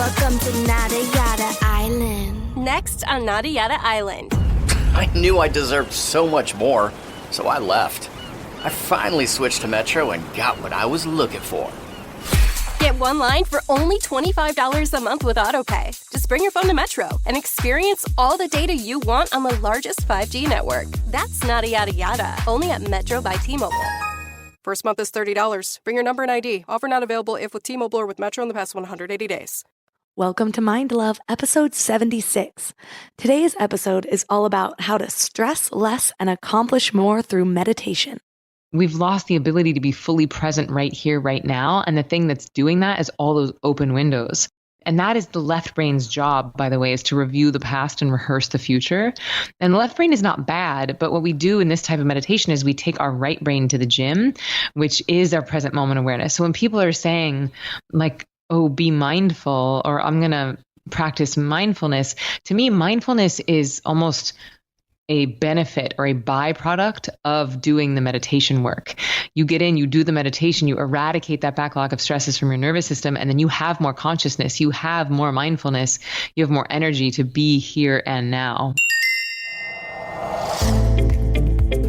Welcome to Nada Yada Island. Next on Nada Yada Island. I knew I deserved so much more, so I left. I finally switched to Metro and got what I was looking for. Get one line for only $25 a month with AutoPay. Just bring your phone to Metro and experience all the data you want on the largest 5G network. That's Nada Yada Yada, only at Metro by T-Mobile. First month is $30. Bring your number and ID. Offer not available if with T-Mobile or with Metro in the past 180 days. Welcome to Mind Love, episode 76. Today's episode is all about how to stress less and accomplish more through meditation. We've lost the ability to be fully present right here, right now. And the thing that's doing that is all those open windows. And that is the left brain's job, by the way, is to review the past and rehearse the future. And the left brain is not bad, but what we do in this type of meditation is we take our right brain to the gym, which is our present moment awareness. So when people are saying like, oh, be mindful, or I'm going to practice mindfulness, to me, mindfulness is almost a benefit or a byproduct of doing the meditation work. You get in, you do the meditation, you eradicate that backlog of stresses from your nervous system, and then you have more consciousness, you have more mindfulness, you have more energy to be here and now.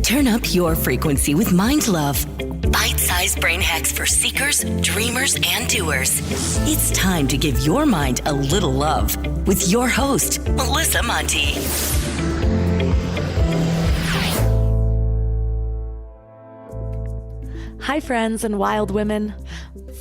Turn up your frequency with Mind Love. Bite-sized brain hacks for seekers, dreamers, and doers. It's time to give your mind a little love with your host, Melissa Monti. Hi, friends and wild women.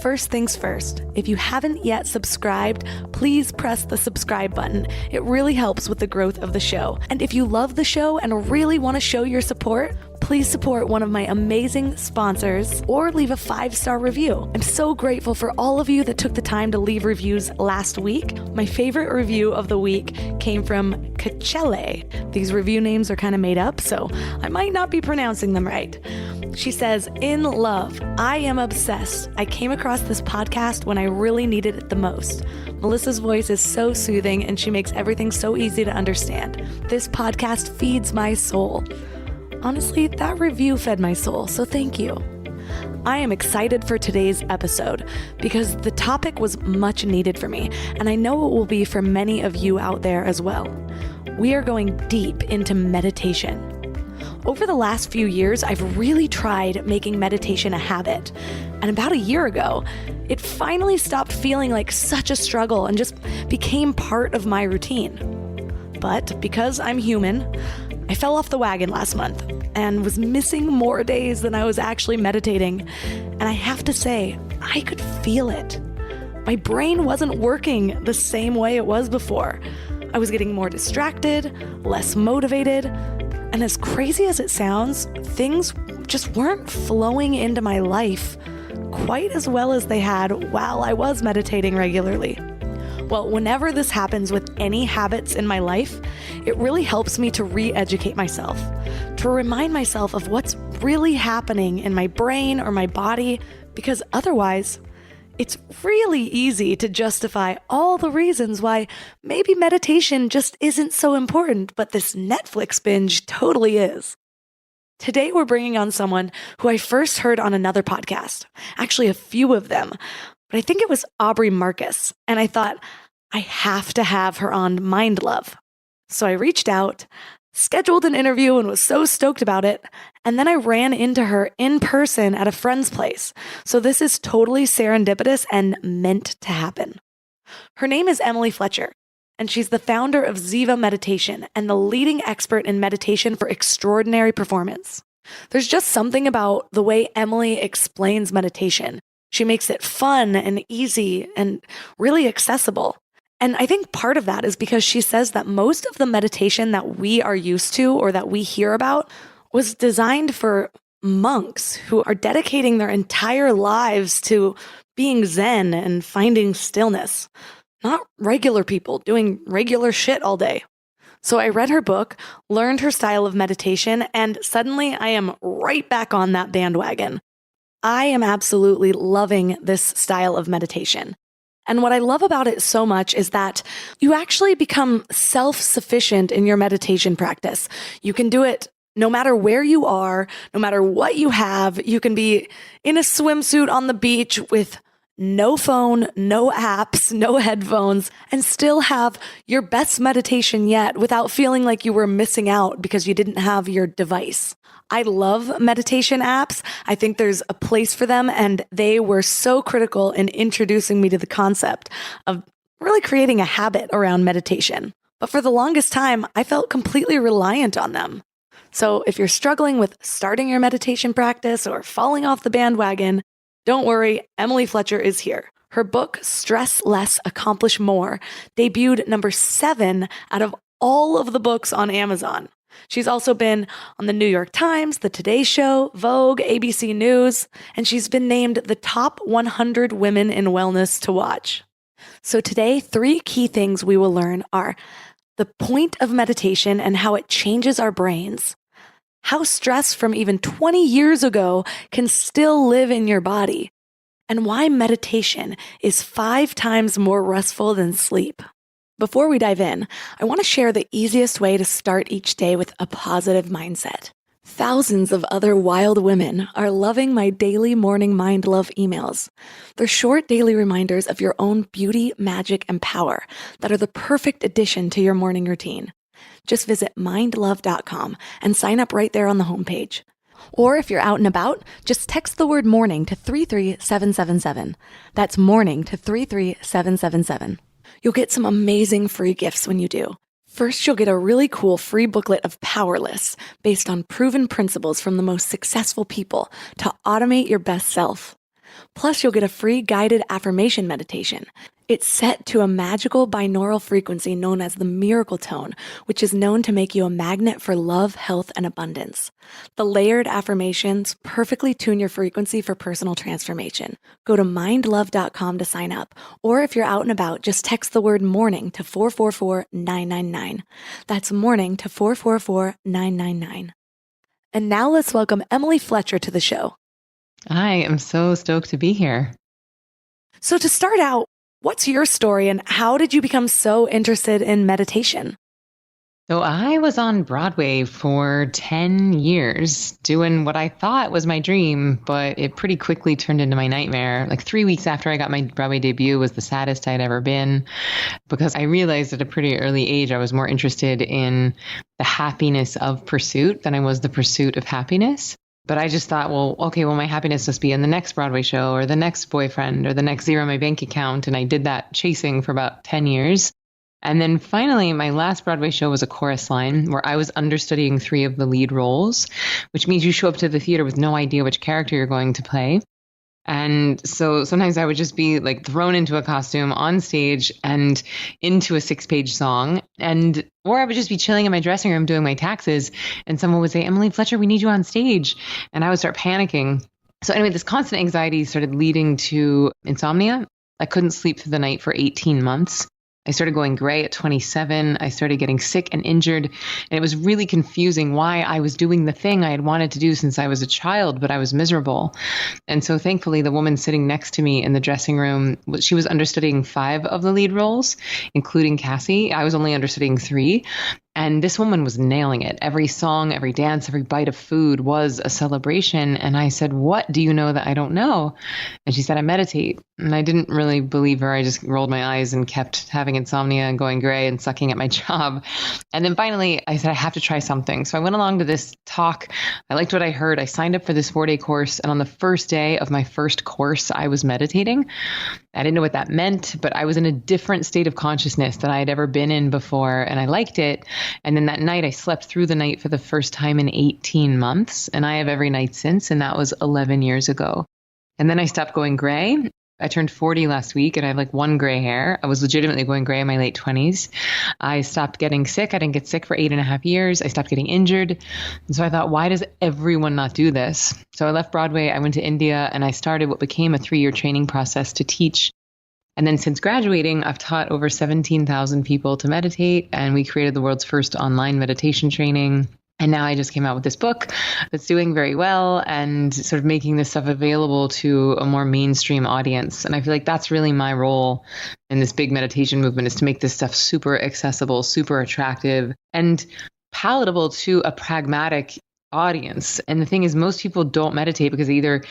First things first, if you haven't yet subscribed, please press the subscribe button. It really helps with the growth of the show. And if you love the show and really want to show your support, please support one of my amazing sponsors or leave a 5-star review. I'm so grateful for all of you that took the time to leave reviews last week. My favorite review of the week came from Kachele. These review names are kind of made up, so I might not be pronouncing them right. She says, "In love, I am obsessed. I came across this podcast when I really needed it the most. Melissa's voice is so soothing and she makes everything so easy to understand. This podcast feeds my soul." Honestly, that review fed my soul, so thank you. I am excited for today's episode because the topic was much needed for me, and I know it will be for many of you out there as well. We are going deep into meditation. Over the last few years, I've really tried making meditation a habit, and about a year ago, it finally stopped feeling like such a struggle and just became part of my routine. But because I'm human, I fell off the wagon last month and was missing more days than I was actually meditating. And I have to say, I could feel it. My brain wasn't working the same way it was before. I was getting more distracted, less motivated, and as crazy as it sounds, things just weren't flowing into my life quite as well as they had while I was meditating regularly. Well, whenever this happens with any habits in my life, it really helps me to re-educate myself, to remind myself of what's really happening in my brain or my body, because otherwise, it's really easy to justify all the reasons why maybe meditation just isn't so important, but this Netflix binge totally is. Today, we're bringing on someone who I first heard on another podcast, actually a few of them, but I think it was Aubrey Marcus, and I thought, I have to have her on Mind Love. So I reached out, scheduled an interview, and was so stoked about it, and then I ran into her in person at a friend's place. So this is totally serendipitous and meant to happen. Her name is Emily Fletcher, and she's the founder of Ziva Meditation and the leading expert in meditation for extraordinary performance. There's just something about the way Emily explains meditation. She makes it fun and easy and really accessible. And I think part of that is because she says that most of the meditation that we are used to or that we hear about was designed for monks who are dedicating their entire lives to being Zen and finding stillness, not regular people doing regular shit all day. So I read her book, learned her style of meditation, and suddenly I am right back on that bandwagon. I am absolutely loving this style of meditation. And what I love about it so much is that you actually become self-sufficient in your meditation practice. You can do it no matter where you are, no matter what you have. You can be in a swimsuit on the beach with no phone, no apps, no headphones, and still have your best meditation yet without feeling like you were missing out because you didn't have your device. I love meditation apps. I think there's a place for them, and they were so critical in introducing me to the concept of really creating a habit around meditation. But for the longest time, I felt completely reliant on them. So if you're struggling with starting your meditation practice or falling off the bandwagon, don't worry, Emily Fletcher is here. Her book, Stress Less, Accomplish More, debuted number 7 out of all of the books on Amazon. She's also been on the New York Times, The Today Show, Vogue, ABC News, and she's been named the top 100 women in wellness to watch. So today, 3 key things we will learn are the point of meditation and how it changes our brains, how stress from even 20 years ago can still live in your body, and why meditation is 5 times more restful than sleep. Before we dive in, I want to share the easiest way to start each day with a positive mindset. Thousands of other wild women are loving my daily morning Mind Love emails. They're short daily reminders of your own beauty, magic, and power that are the perfect addition to your morning routine. Just visit mindlove.com and sign up right there on the homepage. Or if you're out and about, just text the word morning to 33777. That's morning to 33777. You'll get some amazing free gifts when you do. First, you'll get a really cool free booklet of Power Lists based on proven principles from the most successful people to automate your best self. Plus, you'll get a free guided affirmation meditation. It's set to a magical binaural frequency known as the miracle tone, which is known to make you a magnet for love, health, and abundance. The layered affirmations perfectly tune your frequency for personal transformation. Go to mindlove.com to sign up, or if you're out and about, just text the word morning to 444-999. That's morning to 444-999. And now let's welcome Emily Fletcher to the show. I am so stoked to be here. So to start out, what's your story and how did you become so interested in meditation? So I was on Broadway for 10 years doing what I thought was my dream, but it pretty quickly turned into my nightmare. Like 3 weeks after I got my Broadway debut was the saddest I'd ever been because I realized at a pretty early age I was more interested in the happiness of pursuit than I was the pursuit of happiness. But I just thought, well, my happiness must be in the next Broadway show or the next boyfriend or the next zero in my bank account. And I did that chasing for about 10 years. And then finally, my last Broadway show was a chorus line where I was understudying 3 of the lead roles, which means you show up to the theater with no idea which character you're going to play. And so sometimes I would just be like thrown into a costume on stage and into a 6-page song. Or I would just be chilling in my dressing room doing my taxes. And someone would say, Emily Fletcher, we need you on stage. And I would start panicking. So anyway, this constant anxiety started leading to insomnia. I couldn't sleep through the night for 18 months. I started going gray at 27. I started getting sick and injured. And it was really confusing why I was doing the thing I had wanted to do since I was a child, but I was miserable. And so thankfully, the woman sitting next to me in the dressing room, she was understudying 5 of the lead roles, including Cassie. I was only understudying 3. And this woman was nailing it. Every song, every dance, every bite of food was a celebration. And I said, what do you know that I don't know? And she said, I meditate. And I didn't really believe her. I just rolled my eyes and kept having insomnia and going gray and sucking at my job. And then finally, I said, I have to try something. So I went along to this talk. I liked what I heard. I signed up for this 4-day course. And on the first day of my first course, I was meditating. I didn't know what that meant, but I was in a different state of consciousness than I had ever been in before. And I liked it. And then that night I slept through the night for the first time in 18 months. And I have every night since. And that was 11 years ago. And then I stopped going gray. I turned 40 last week and I have like 1 gray hair. I was legitimately going gray in my late 20s. I stopped getting sick. I didn't get sick for 8.5 years. I stopped getting injured. And so I thought, why does everyone not do this? So I left Broadway. I went to India and I started what became a 3-year training process to teach. And then since graduating, I've taught over 17,000 people to meditate. And we created the world's first online meditation training. And now I just came out with this book that's doing very well and sort of making this stuff available to a more mainstream audience. And I feel like that's really my role in this big meditation movement, is to make this stuff super accessible, super attractive, and palatable to a pragmatic audience. And the thing is, most people don't meditate because they either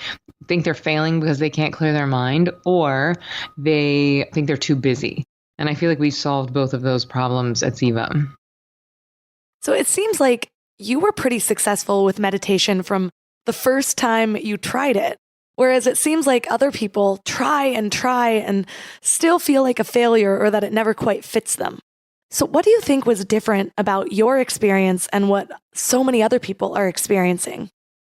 think they're failing because they can't clear their mind, or they think they're too busy. And I feel like we've solved both of those problems at Ziva. So it seems like you were pretty successful with meditation from the first time you tried it. Whereas it seems like other people try and still feel like a failure or that it never quite fits them. So what do you think was different about your experience and what so many other people are experiencing?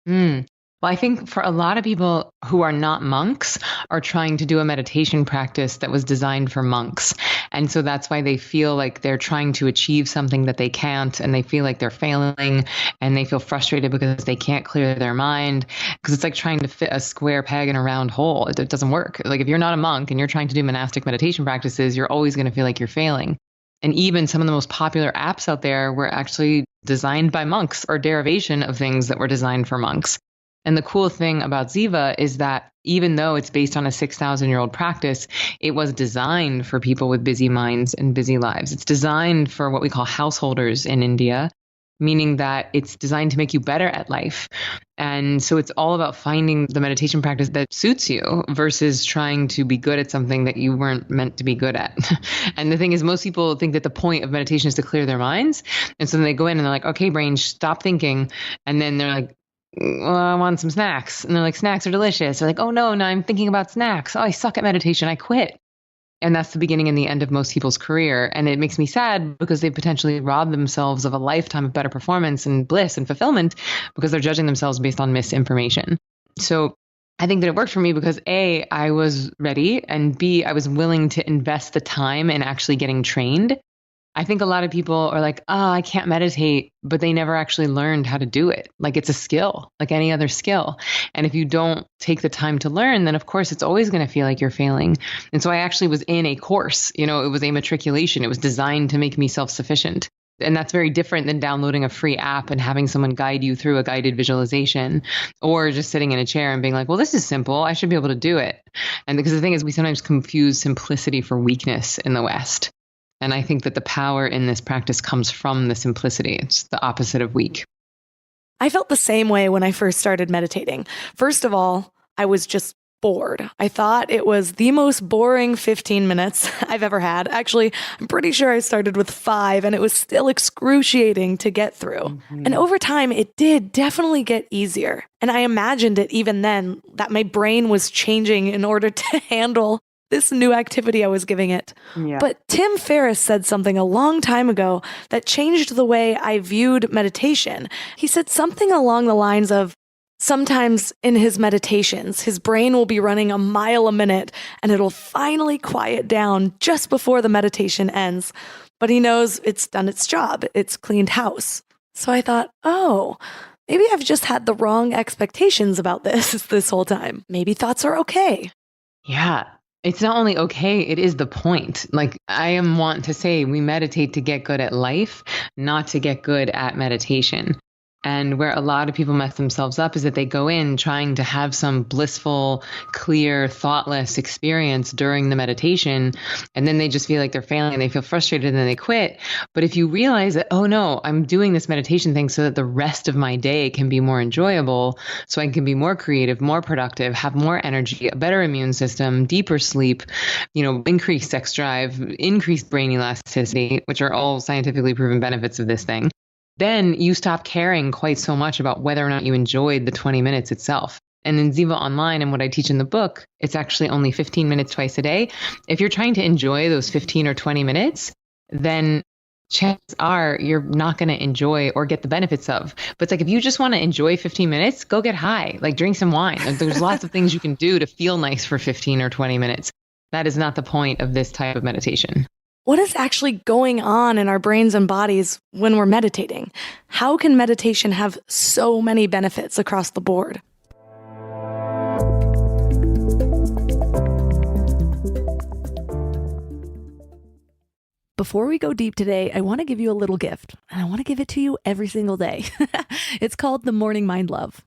Well, I think for a lot of people who are not monks are trying to do a meditation practice that was designed for monks. And so that's why they feel like they're trying to achieve something that they can't, and they feel like they're failing, and they feel frustrated because they can't clear their mind, because it's like trying to fit a square peg in a round hole. It doesn't work. Like if you're not a monk and you're trying to do monastic meditation practices, you're always going to feel like you're failing. And even some of the most popular apps out there were actually designed by monks or derivation of things that were designed for monks. And the cool thing about Ziva is that even though it's based on a 6,000-year-old practice, it was designed for people with busy minds and busy lives. It's designed for what we call householders in India, meaning that it's designed to make you better at life. And so it's all about finding the meditation practice that suits you versus trying to be good at something that you weren't meant to be good at. And the thing is, most people think that the point of meditation is to clear their minds. And so then they go in and they're like, okay, brain, stop thinking. And then they're like, well, I want some snacks. And they're like, snacks are delicious. They're like, oh no, now I'm thinking about snacks. Oh, I suck at meditation. I quit. And that's the beginning and the end of most people's career. And it makes me sad because they potentially rob themselves of a lifetime of better performance and bliss and fulfillment because they're judging themselves based on misinformation. So I think that it worked for me because A, I was ready, and B, I was willing to invest the time in actually getting trained. I think a lot of people are like, oh, I can't meditate, but they never actually learned how to do it. Like it's a skill, like any other skill. And if you don't take the time to learn, then of course it's always going to feel like you're failing. And so I actually was in a course, it was a matriculation. It was designed to make me self-sufficient. And that's very different than downloading a free app and having someone guide you through a guided visualization, or just sitting in a chair and being like, well, this is simple. I should be able to do it. And because the thing is, we sometimes confuse simplicity for weakness in the West. And I think that the power in this practice comes from the simplicity. It's the opposite of weak. I felt the same way when I first started meditating. First of all, I was just bored. I thought it was the most boring 15 minutes I've ever had. Actually, I'm pretty sure I started with 5 and it was still excruciating to get through. Mm-hmm. And over time, it did definitely get easier. And I imagined it even then that my brain was changing in order to handle this new activity I was giving it. Yeah. But Tim Ferriss said something a long time ago that changed the way I viewed meditation. He said something along the lines of, sometimes in his meditations, his brain will be running a mile a minute and it'll finally quiet down just before the meditation ends. But he knows it's done its job. It's cleaned house. So I thought, oh, maybe I've just had the wrong expectations about this whole time. Maybe thoughts are okay. Yeah. It's not only okay, it is the point. Like I want to say, we meditate to get good at life, not to get good at meditation. And where a lot of people mess themselves up is that they go in trying to have some blissful, clear, thoughtless experience during the meditation. And then they just feel like they're failing and they feel frustrated and then they quit. But if you realize that, oh no, I'm doing this meditation thing so that the rest of my day can be more enjoyable, so I can be more creative, more productive, have more energy, a better immune system, deeper sleep, increased sex drive, increased brain elasticity, which are all scientifically proven benefits of this thing, then you stop caring quite so much about whether or not you enjoyed the 20 minutes itself. And in Ziva Online and what I teach in the book, it's actually only 15 minutes twice a day. If you're trying to enjoy those 15 or 20 minutes, then chances are you're not going to enjoy or get the benefits of. But it's like, if you just want to enjoy 15 minutes, go get high, like drink some wine. Like, there's lots of things you can do to feel nice for 15 or 20 minutes. That is not the point of this type of meditation. What is actually going on in our brains and bodies when we're meditating? How can meditation have so many benefits across the board? Before we go deep today, I want to give you a little gift, and I want to give it to you every single day. It's called the Morning Mind Love.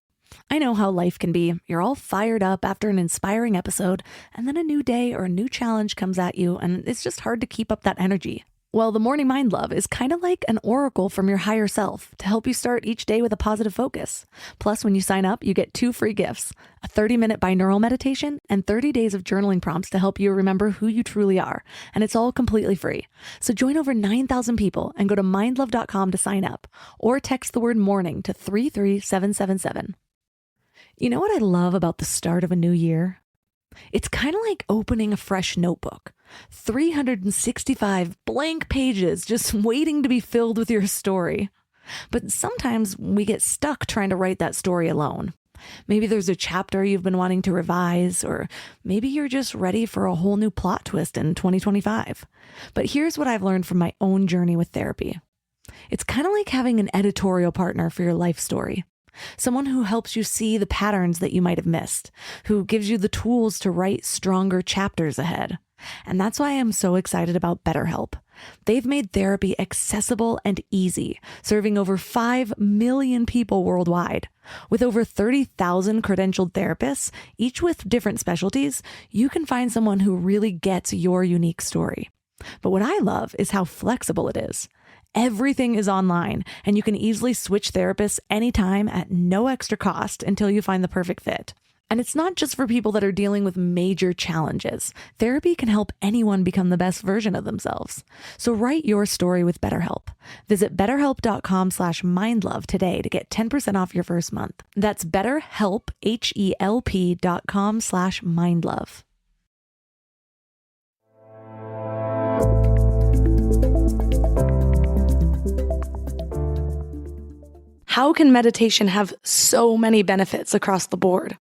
I know how life can be. You're all fired up after an inspiring episode, and then a new day or a new challenge comes at you, and it's just hard to keep up that energy. Well, the Morning Mind Love is kind of like an oracle from your higher self to help you start each day with a positive focus. Plus, when you sign up, you get 2 free gifts, a 30-minute binaural meditation and 30 days of journaling prompts to help you remember who you truly are. And it's all completely free. So join over 9,000 people and go to mindlove.com to sign up or text the word morning to 33777. You know what I love about the start of a new year? It's kind of like opening a fresh notebook. 365 blank pages just waiting to be filled with your story. But sometimes we get stuck trying to write that story alone. Maybe there's a chapter you've been wanting to revise, or maybe you're just ready for a whole new plot twist in 2025. But here's what I've learned from my own journey with therapy. It's kind of like having an editorial partner for your life story. Someone who helps you see the patterns that you might have missed, who gives you the tools to write stronger chapters ahead. And that's why I'm so excited about BetterHelp. They've made therapy accessible and easy, serving over 5 million people worldwide. With over 30,000 credentialed therapists, each with different specialties, you can find someone who really gets your unique story. But what I love is how flexible it is. Everything is online, and you can easily switch therapists anytime at no extra cost until you find the perfect fit. And it's not just for people that are dealing with major challenges. Therapy can help anyone become the best version of themselves. So write your story with BetterHelp. Visit betterhelp.com/mindlove today to get 10% off your first month. That's BetterHelp, HELP.com/mindlove. How can meditation have so many benefits across the board?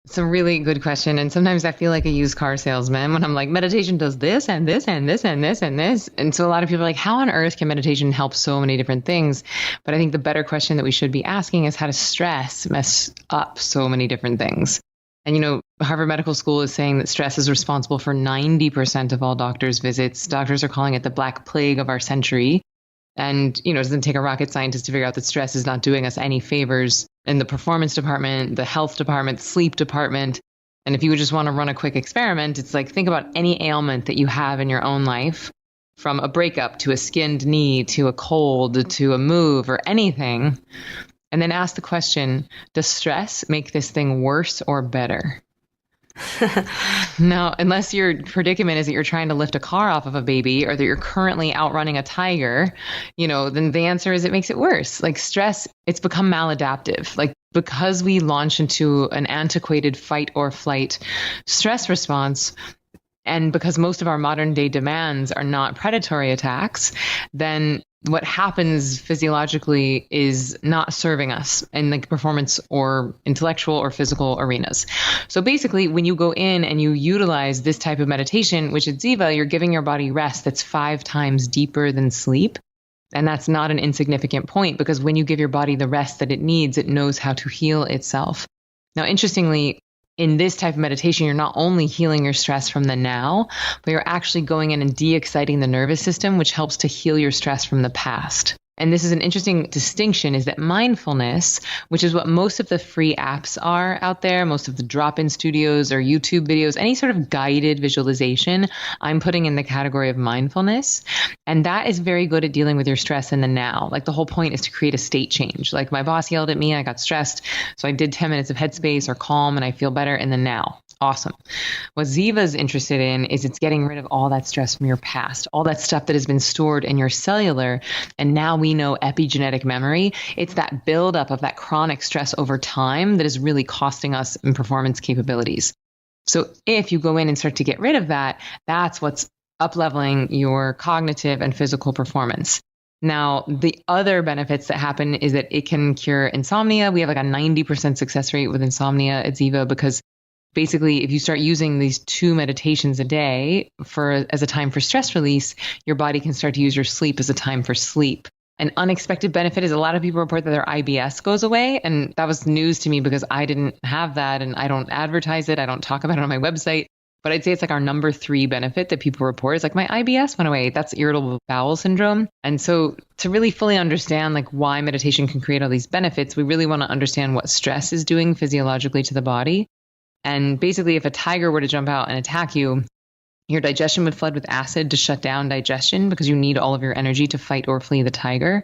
It's a really good question. And sometimes I feel like a used car salesman when I'm like, meditation does this and this and this and this and this. And so a lot of people are like, how on earth can meditation help so many different things? But I think the better question that we should be asking is, how does stress mess up so many different things? And, Harvard Medical School is saying that stress is responsible for 90% of all doctors' visits. Doctors are calling it the black plague of our century. And, it doesn't take a rocket scientist to figure out that stress is not doing us any favors in the performance department, the health department, sleep department. And if you would just want to run a quick experiment, it's like, think about any ailment that you have in your own life, from a breakup to a skinned knee to a cold to a move or anything. And then ask the question, does stress make this thing worse or better? No, unless your predicament is that you're trying to lift a car off of a baby, or that you're currently outrunning a tiger, then the answer is it makes it worse. Like stress, it's become maladaptive. Like, because we launch into an antiquated fight or flight stress response, and because most of our modern day demands are not predatory attacks, then what happens physiologically is not serving us in like performance or intellectual or physical arenas. So basically, when you go in and you utilize this type of meditation, which is Ziva, you're giving your body rest that's 5 times deeper than sleep. And that's not an insignificant point, because when you give your body the rest that it needs, it knows how to heal itself. Now, interestingly, in this type of meditation, you're not only healing your stress from the now, but you're actually going in and de-exciting the nervous system, which helps to heal your stress from the past. And this is an interesting distinction, is that mindfulness, which is what most of the free apps are out there, most of the drop-in studios or YouTube videos, any sort of guided visualization, I'm putting in the category of mindfulness. And that is very good at dealing with your stress in the now. Like, the whole point is to create a state change. Like, my boss yelled at me, I got stressed, so I did 10 minutes of headspace or calm, and I feel better in the now. Awesome. What Ziva's interested in is it's getting rid of all that stress from your past, all that stuff that has been stored in your cellular. And now we know epigenetic memory. It's that buildup of that chronic stress over time that is really costing us in performance capabilities. So if you go in and start to get rid of that, that's what's up-leveling your cognitive and physical performance. Now, the other benefits that happen is that it can cure insomnia. We have like a 90% success rate with insomnia at Ziva, because basically, if you start using these 2 meditations a day as a time for stress release, your body can start to use your sleep as a time for sleep. An unexpected benefit is a lot of people report that their IBS goes away. And that was news to me, because I didn't have that, and I don't advertise it. I don't talk about it on my website. But I'd say it's like our number 3 benefit that people report is like, my IBS went away. That's irritable bowel syndrome. And so to really fully understand like why meditation can create all these benefits, we really want to understand what stress is doing physiologically to the body. And basically, if a tiger were to jump out and attack you, Your digestion would flood with acid to shut down digestion because you need all of your energy to fight or flee the tiger.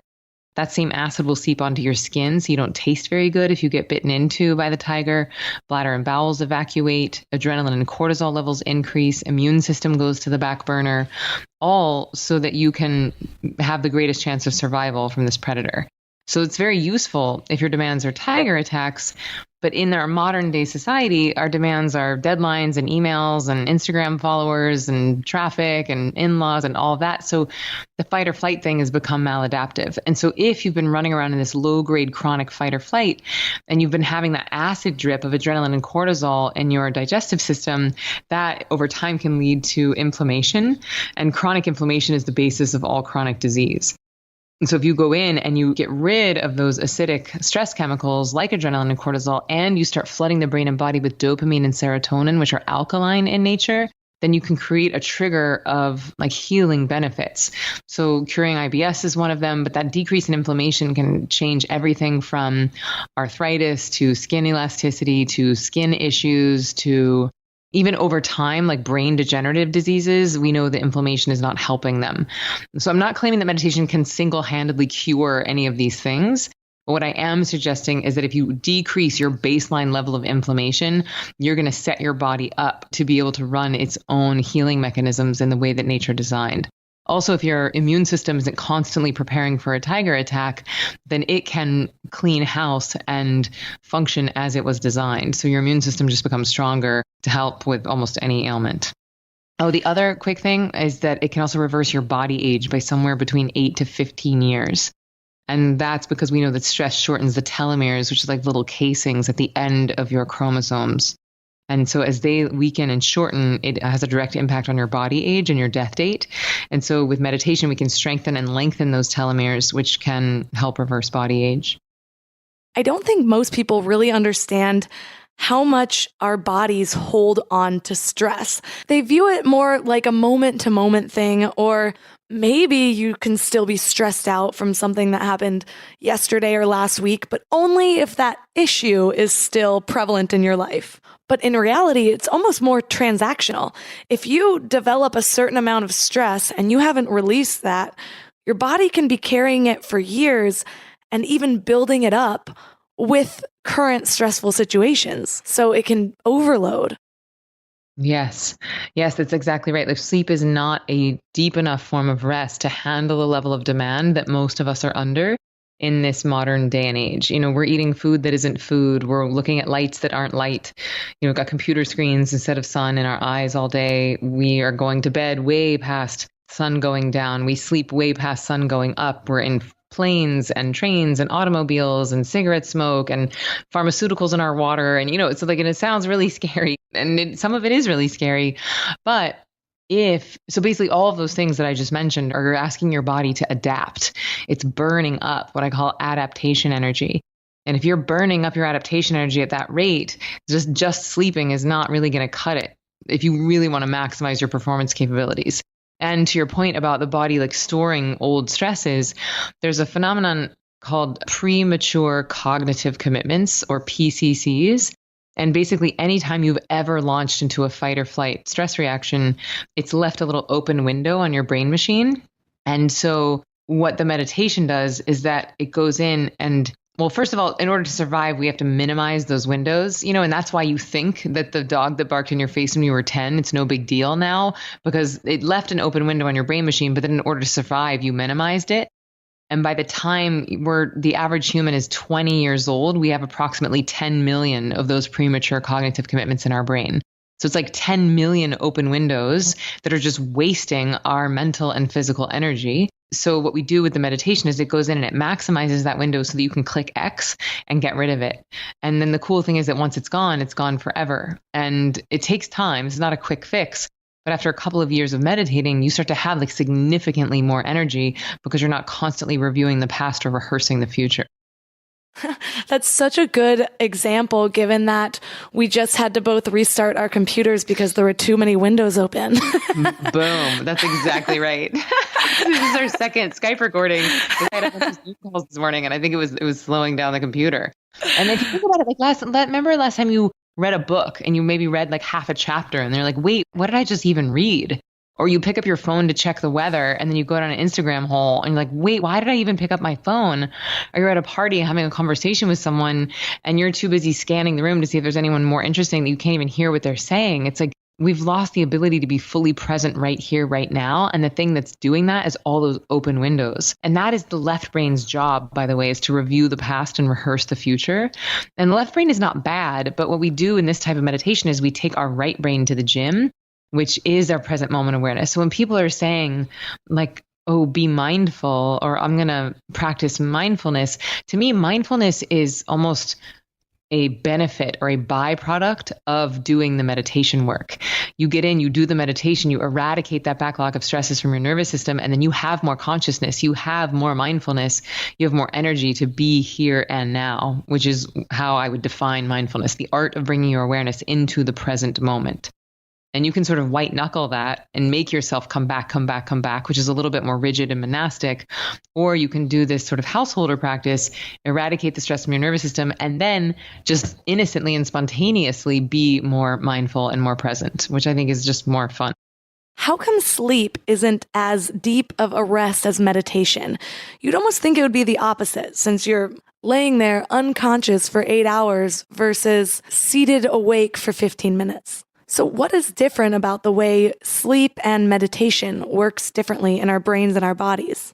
That same acid will seep onto your skin, so you don't taste very good if you get bitten into by the tiger. Bladder and bowels evacuate, adrenaline and cortisol levels increase, immune system goes to the back burner, all so that you can have the greatest chance of survival from this predator. So it's very useful if your demands are tiger attacks. But in our modern day society, our demands are deadlines and emails and Instagram followers and traffic and in-laws and all of that. So the fight or flight thing has become maladaptive. And so if you've been running around in this low grade chronic fight or flight and you've been having that acid drip of adrenaline and cortisol in your digestive system, that over time can lead to inflammation. And chronic inflammation is the basis of all chronic disease. And so if you go in and you get rid of those acidic stress chemicals like adrenaline and cortisol, and you start flooding the brain and body with dopamine and serotonin, which are alkaline in nature, then you can create a trigger of like healing benefits. So curing IBS is one of them, but that decrease in inflammation can change everything from arthritis to skin elasticity to skin issues to even over time, like brain degenerative diseases. We know that inflammation is not helping them. So I'm not claiming that meditation can single-handedly cure any of these things. But what I am suggesting is that if you decrease your baseline level of inflammation, you're going to set your body up to be able to run its own healing mechanisms in the way that nature designed. Also, if your immune system isn't constantly preparing for a tiger attack, then it can clean house and function as it was designed. So your immune system just becomes stronger to help with almost any ailment. Oh, the other quick thing is that it can also reverse your body age by somewhere between 8 to 15 years. And that's because we know that stress shortens the telomeres, which is like little casings at the end of your chromosomes. And so as they weaken and shorten, it has a direct impact on your body age and your death date. And so with meditation, we can strengthen and lengthen those telomeres, which can help reverse body age. I don't think most people really understand how much our bodies hold on to stress. They view it more like a moment-to-moment thing, or maybe you can still be stressed out from something that happened yesterday or last week, but only if that issue is still prevalent in your life. But in reality, it's almost more transactional. If you develop a certain amount of stress and you haven't released that, your body can be carrying it for years and even building it up with current stressful situations. So it can overload. Yes, that's exactly right. Like sleep is not a deep enough form of rest to handle the level of demand that most of us are under in this modern day and age. We're eating food that isn't food. We're looking at lights that aren't light. We've got computer screens instead of sun in our eyes all day. We are going to bed way past sun going down. We sleep way past sun going up. We're in planes and trains and automobiles and cigarette smoke and pharmaceuticals in our water. And, it's like, and it sounds really scary. And some of it is really scary. But so basically all of those things that I just mentioned are asking your body to adapt. It's burning up what I call adaptation energy. And if you're burning up your adaptation energy at that rate, just sleeping is not really going to cut it if you really want to maximize your performance capabilities. And to your point about the body like storing old stresses, there's a phenomenon called premature cognitive commitments, or PCCs. And basically, anytime you've ever launched into a fight or flight stress reaction, it's left a little open window on your brain machine. And so what the meditation does is that it goes in and, well, first of all, in order to survive, we have to minimize those windows, and that's why you think that the dog that barked in your face when you were 10, it's no big deal now, because it left an open window on your brain machine, but then in order to survive, you minimized it. And by the time the average human is 20 years old, we have approximately 10 million of those premature cognitive commitments in our brain. So it's like 10 million open windows that are just wasting our mental and physical energy. So what we do with the meditation is it goes in and it maximizes that window so that you can click X and get rid of it. And then the cool thing is that once it's gone forever. And it takes time. It's not a quick fix. But after a couple of years of meditating, you start to have like significantly more energy because you're not constantly reviewing the past or rehearsing the future. That's such a good example, given that we just had to both restart our computers because there were too many windows open. Boom. That's exactly right. This is our second Skype recording. We had a bunch of Zoom calls this morning, and I think it was slowing down the computer. And if you think about it, like remember last time you read a book and you maybe read like half a chapter and they're like, wait, what did I just even read? Or you pick up your phone to check the weather and then you go down an Instagram hole and you're like, wait, why did I even pick up my phone? Or you're at a party having a conversation with someone and you're too busy scanning the room to see if there's anyone more interesting that you can't even hear what they're saying. It's like we've lost the ability to be fully present right here, right now. And the thing that's doing that is all those open windows. And that is the left brain's job, by the way, is to review the past and rehearse the future. And the left brain is not bad, but what we do in this type of meditation is we take our right brain to the gym, which is our present moment awareness. So when people are saying like, oh, be mindful, or I'm going to practice mindfulness, to me, mindfulness is almost a benefit or a byproduct of doing the meditation work. You get in, you do the meditation, you eradicate that backlog of stresses from your nervous system, and then you have more consciousness, you have more mindfulness, you have more energy to be here and now, which is how I would define mindfulness, the art of bringing your awareness into the present moment. And you can sort of white knuckle that and make yourself come back, which is a little bit more rigid and monastic. Or you can do this sort of householder practice, eradicate the stress from your nervous system, and then just innocently and spontaneously be more mindful and more present, which I think is just more fun. How come sleep isn't as deep of a rest as meditation? You'd almost think it would be the opposite, since you're laying there unconscious for 8 hours versus seated awake for 15 minutes. So what is different about the way sleep and meditation works differently in our brains and our bodies?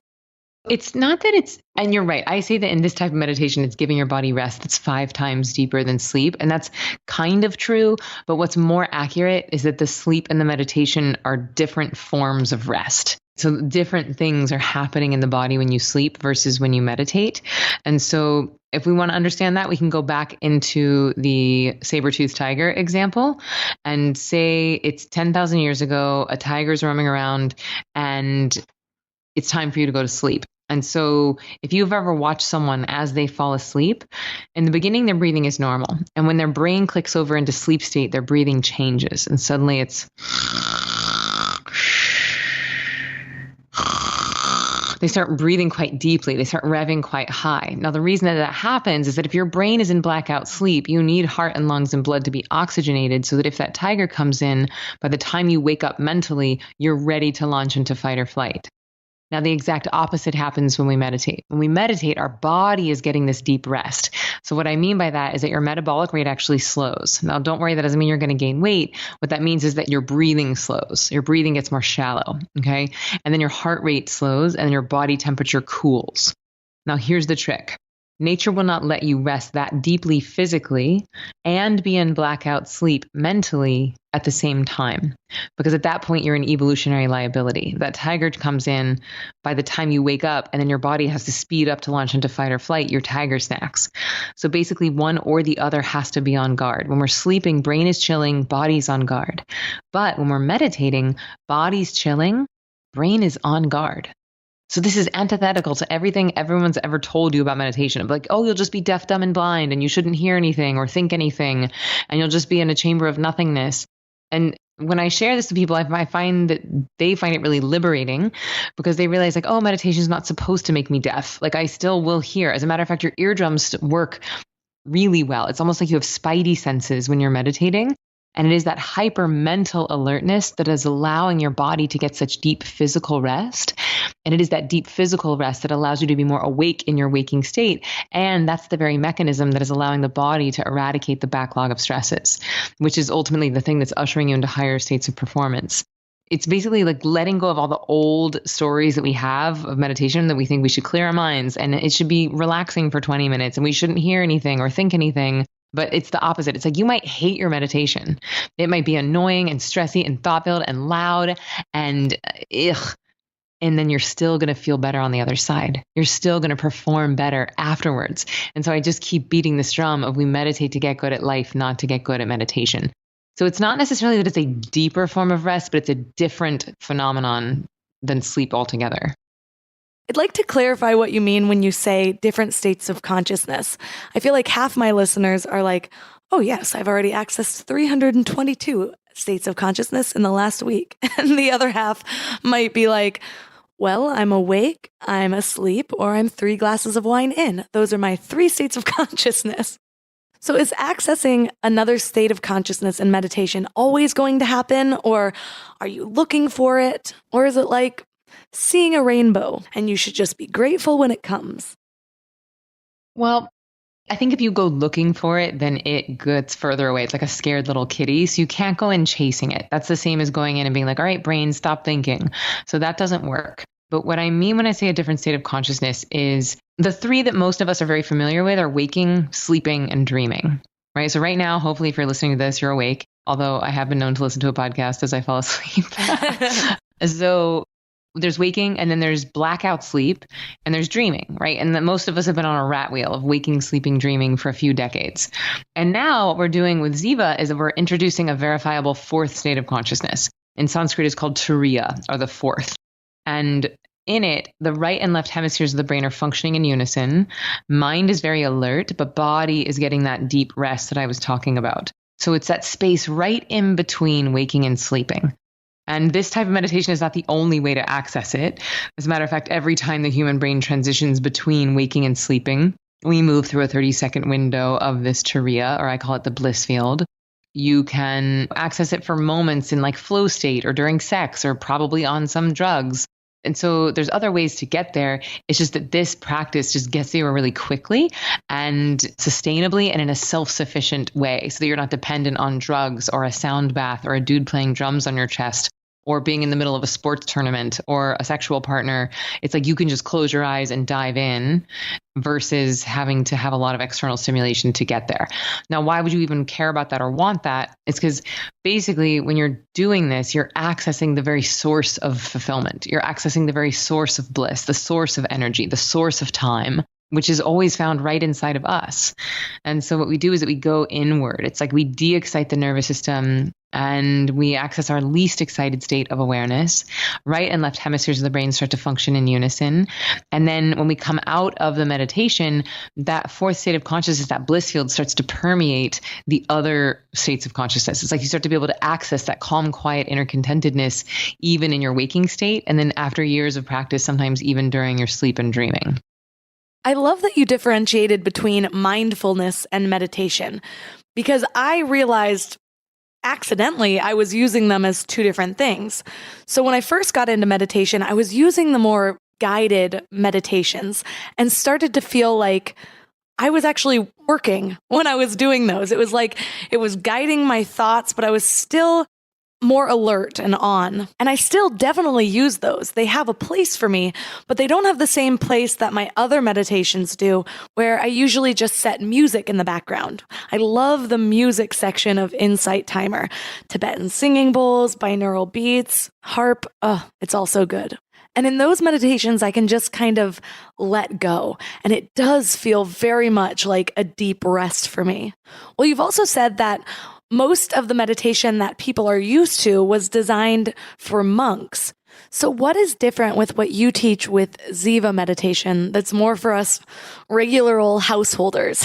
It's not that it's, and you're right, I say that in this type of meditation, it's giving your body rest that's 5 times deeper than sleep. And that's kind of true. But what's more accurate is that the sleep and the meditation are different forms of rest. So different things are happening in the body when you sleep versus when you meditate. And so if we want to understand that, we can go back into the saber-toothed tiger example and say it's 10,000 years ago, a tiger's roaming around and it's time for you to go to sleep. And so if you've ever watched someone as they fall asleep, in the beginning, their breathing is normal. And when their brain clicks over into sleep state, their breathing changes. And suddenly it's they start breathing quite deeply. They start revving quite high. Now, the reason that happens is that if your brain is in blackout sleep, you need heart and lungs and blood to be oxygenated so that if that tiger comes in, by the time you wake up mentally, you're ready to launch into fight or flight. Now, the exact opposite happens when we meditate. When we meditate, our body is getting this deep rest. So what I mean by that is that your metabolic rate actually slows. Now, don't worry, that doesn't mean you're going to gain weight. What that means is that your breathing slows. Your breathing gets more shallow, okay? And then your heart rate slows and your body temperature cools. Now, here's the trick. Nature will not let you rest that deeply physically and be in blackout sleep mentally at the same time. Because at that point, you're an evolutionary liability. That tiger comes in by the time you wake up, and then your body has to speed up to launch into fight or flight, your tiger snacks. So basically, one or the other has to be on guard. When we're sleeping, brain is chilling, body's on guard. But when we're meditating, body's chilling, brain is on guard. So this is antithetical to everything everyone's ever told you about meditation. Like, oh, you'll just be deaf, dumb, and blind, and you shouldn't hear anything or think anything, and you'll just be in a chamber of nothingness. And when I share this to people, I find that they find it really liberating because they realize like, oh, meditation is not supposed to make me deaf. Like I still will hear. As a matter of fact, your eardrums work really well. It's almost like you have spidey senses when you're meditating. And it is that hyper mental alertness that is allowing your body to get such deep physical rest. And it is that deep physical rest that allows you to be more awake in your waking state. And that's the very mechanism that is allowing the body to eradicate the backlog of stresses, which is ultimately the thing that's ushering you into higher states of performance. It's basically like letting go of all the old stories that we have of meditation that we think we should clear our minds and it should be relaxing for 20 minutes and we shouldn't hear anything or think anything. But it's the opposite. It's like you might hate your meditation. It might be annoying and stressy and thought-filled and loud and ugh. And then you're still going to feel better on the other side. You're still going to perform better afterwards. And so I just keep beating this drum of we meditate to get good at life, not to get good at meditation. So it's not necessarily that it's a deeper form of rest, but it's a different phenomenon than sleep altogether. I'd like to clarify what you mean when you say different states of consciousness. I feel like half my listeners are like, oh yes, I've already accessed 322 states of consciousness in the last week. And the other half might be like, well, I'm awake, I'm asleep, or I'm 3 glasses of wine in. Those are my 3 states of consciousness. So is accessing another state of consciousness in meditation always going to happen? Or are you looking for it? Or is it like seeing a rainbow and you should just be grateful when it comes? Well, I think if you go looking for it, then it gets further away. It's like a scared little kitty. So you can't go in chasing it. That's the same as going in and being like, all right, brain, stop thinking. So that doesn't work. But what I mean when I say a different state of consciousness is the three that most of us are very familiar with are waking, sleeping, and dreaming, right? So right now, hopefully, if you're listening to this, you're awake. Although I have been known to listen to a podcast as I fall asleep. So there's waking, and then there's blackout sleep, and there's dreaming, right? And most of us have been on a rat wheel of waking, sleeping, dreaming for a few decades. And now what we're doing with Ziva is that we're introducing a verifiable fourth state of consciousness. In Sanskrit, it's called Turiya, or the fourth. And in it, the right and left hemispheres of the brain are functioning in unison. Mind is very alert, but body is getting that deep rest that I was talking about. So it's that space right in between waking and sleeping. And this type of meditation is not the only way to access it. As a matter of fact, every time the human brain transitions between waking and sleeping, we move through a 30-second window of this turiya, or I call it the bliss field. You can access it for moments in like flow state or during sex or probably on some drugs. And so there's other ways to get there. It's just that this practice just gets you really quickly and sustainably and in a self-sufficient way so that you're not dependent on drugs or a sound bath or a dude playing drums on your chest or being in the middle of a sports tournament or a sexual partner. It's like you can just close your eyes and dive in versus having to have a lot of external stimulation to get there. Now, why would you even care about that or want that? It's because basically when you're doing this, you're accessing the very source of fulfillment. You're accessing the very source of bliss, the source of energy, the source of time, which is always found right inside of us. And so what we do is that we go inward. It's like we de-excite the nervous system and we access our least excited state of awareness. Right and left hemispheres of the brain start to function in unison. And then when we come out of the meditation, that fourth state of consciousness, that bliss field, starts to permeate the other states of consciousness. It's like you start to be able to access that calm, quiet, inner contentedness, even in your waking state. And then after years of practice, sometimes even during your sleep and dreaming. I love that you differentiated between mindfulness and meditation, because I realized accidentally I was using them as two different things. So when I first got into meditation, I was using the more guided meditations and started to feel like I was actually working when I was doing those. It was like it was guiding my thoughts, but I was still more alert and on. And I still definitely use those. They have a place for me, but they don't have the same place that my other meditations do, where I usually just set music in the background. I love the music section of Insight Timer. Tibetan singing bowls, binaural beats, harp. It's all so good. And in those meditations, I can just kind of let go. And it does feel very much like a deep rest for me. Well, you've also said that most of the meditation that people are used to was designed for monks. So what is different with what you teach with Ziva meditation that's more for us regular old householders?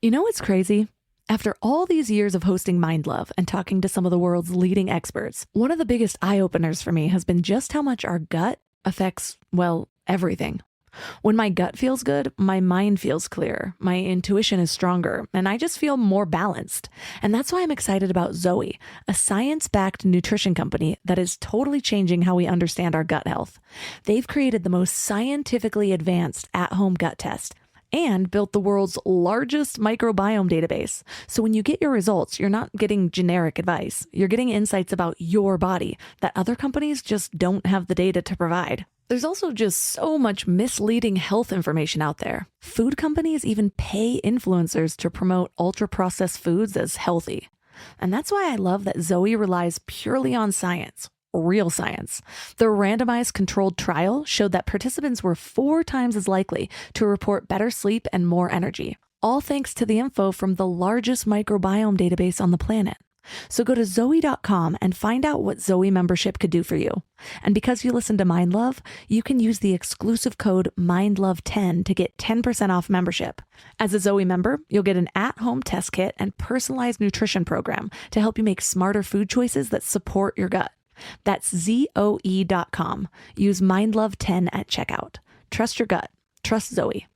You know what's crazy? After all these years of hosting Mind Love and talking to some of the world's leading experts, one of the biggest eye-openers for me has been just how much our gut affects, well, everything. When my gut feels good, my mind feels clear, my intuition is stronger, and I just feel more balanced. And that's why I'm excited about Zoe, a science-backed nutrition company that is totally changing how we understand our gut health. They've created the most scientifically advanced at-home gut test and built the world's largest microbiome database. So when you get your results, you're not getting generic advice. You're getting insights about your body that other companies just don't have the data to provide. There's also just so much misleading health information out there. Food companies even pay influencers to promote ultra-processed foods as healthy. And that's why I love that Zoe relies purely on science. Real science. The randomized controlled trial showed that participants were 4 times as likely to report better sleep and more energy, all thanks to the info from the largest microbiome database on the planet. So go to Zoe.com and find out what Zoe membership could do for you. And because you listen to Mind Love, you can use the exclusive code MINDLOVE10 to get 10% off membership. As a Zoe member, you'll get an at-home test kit and personalized nutrition program to help you make smarter food choices that support your gut. That's ZOE.com. Use MindLove10 at checkout. Trust your gut. Trust Zoe.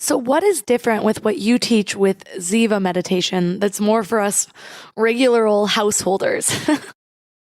So what is different with what you teach with Ziva meditation that's more for us regular old householders?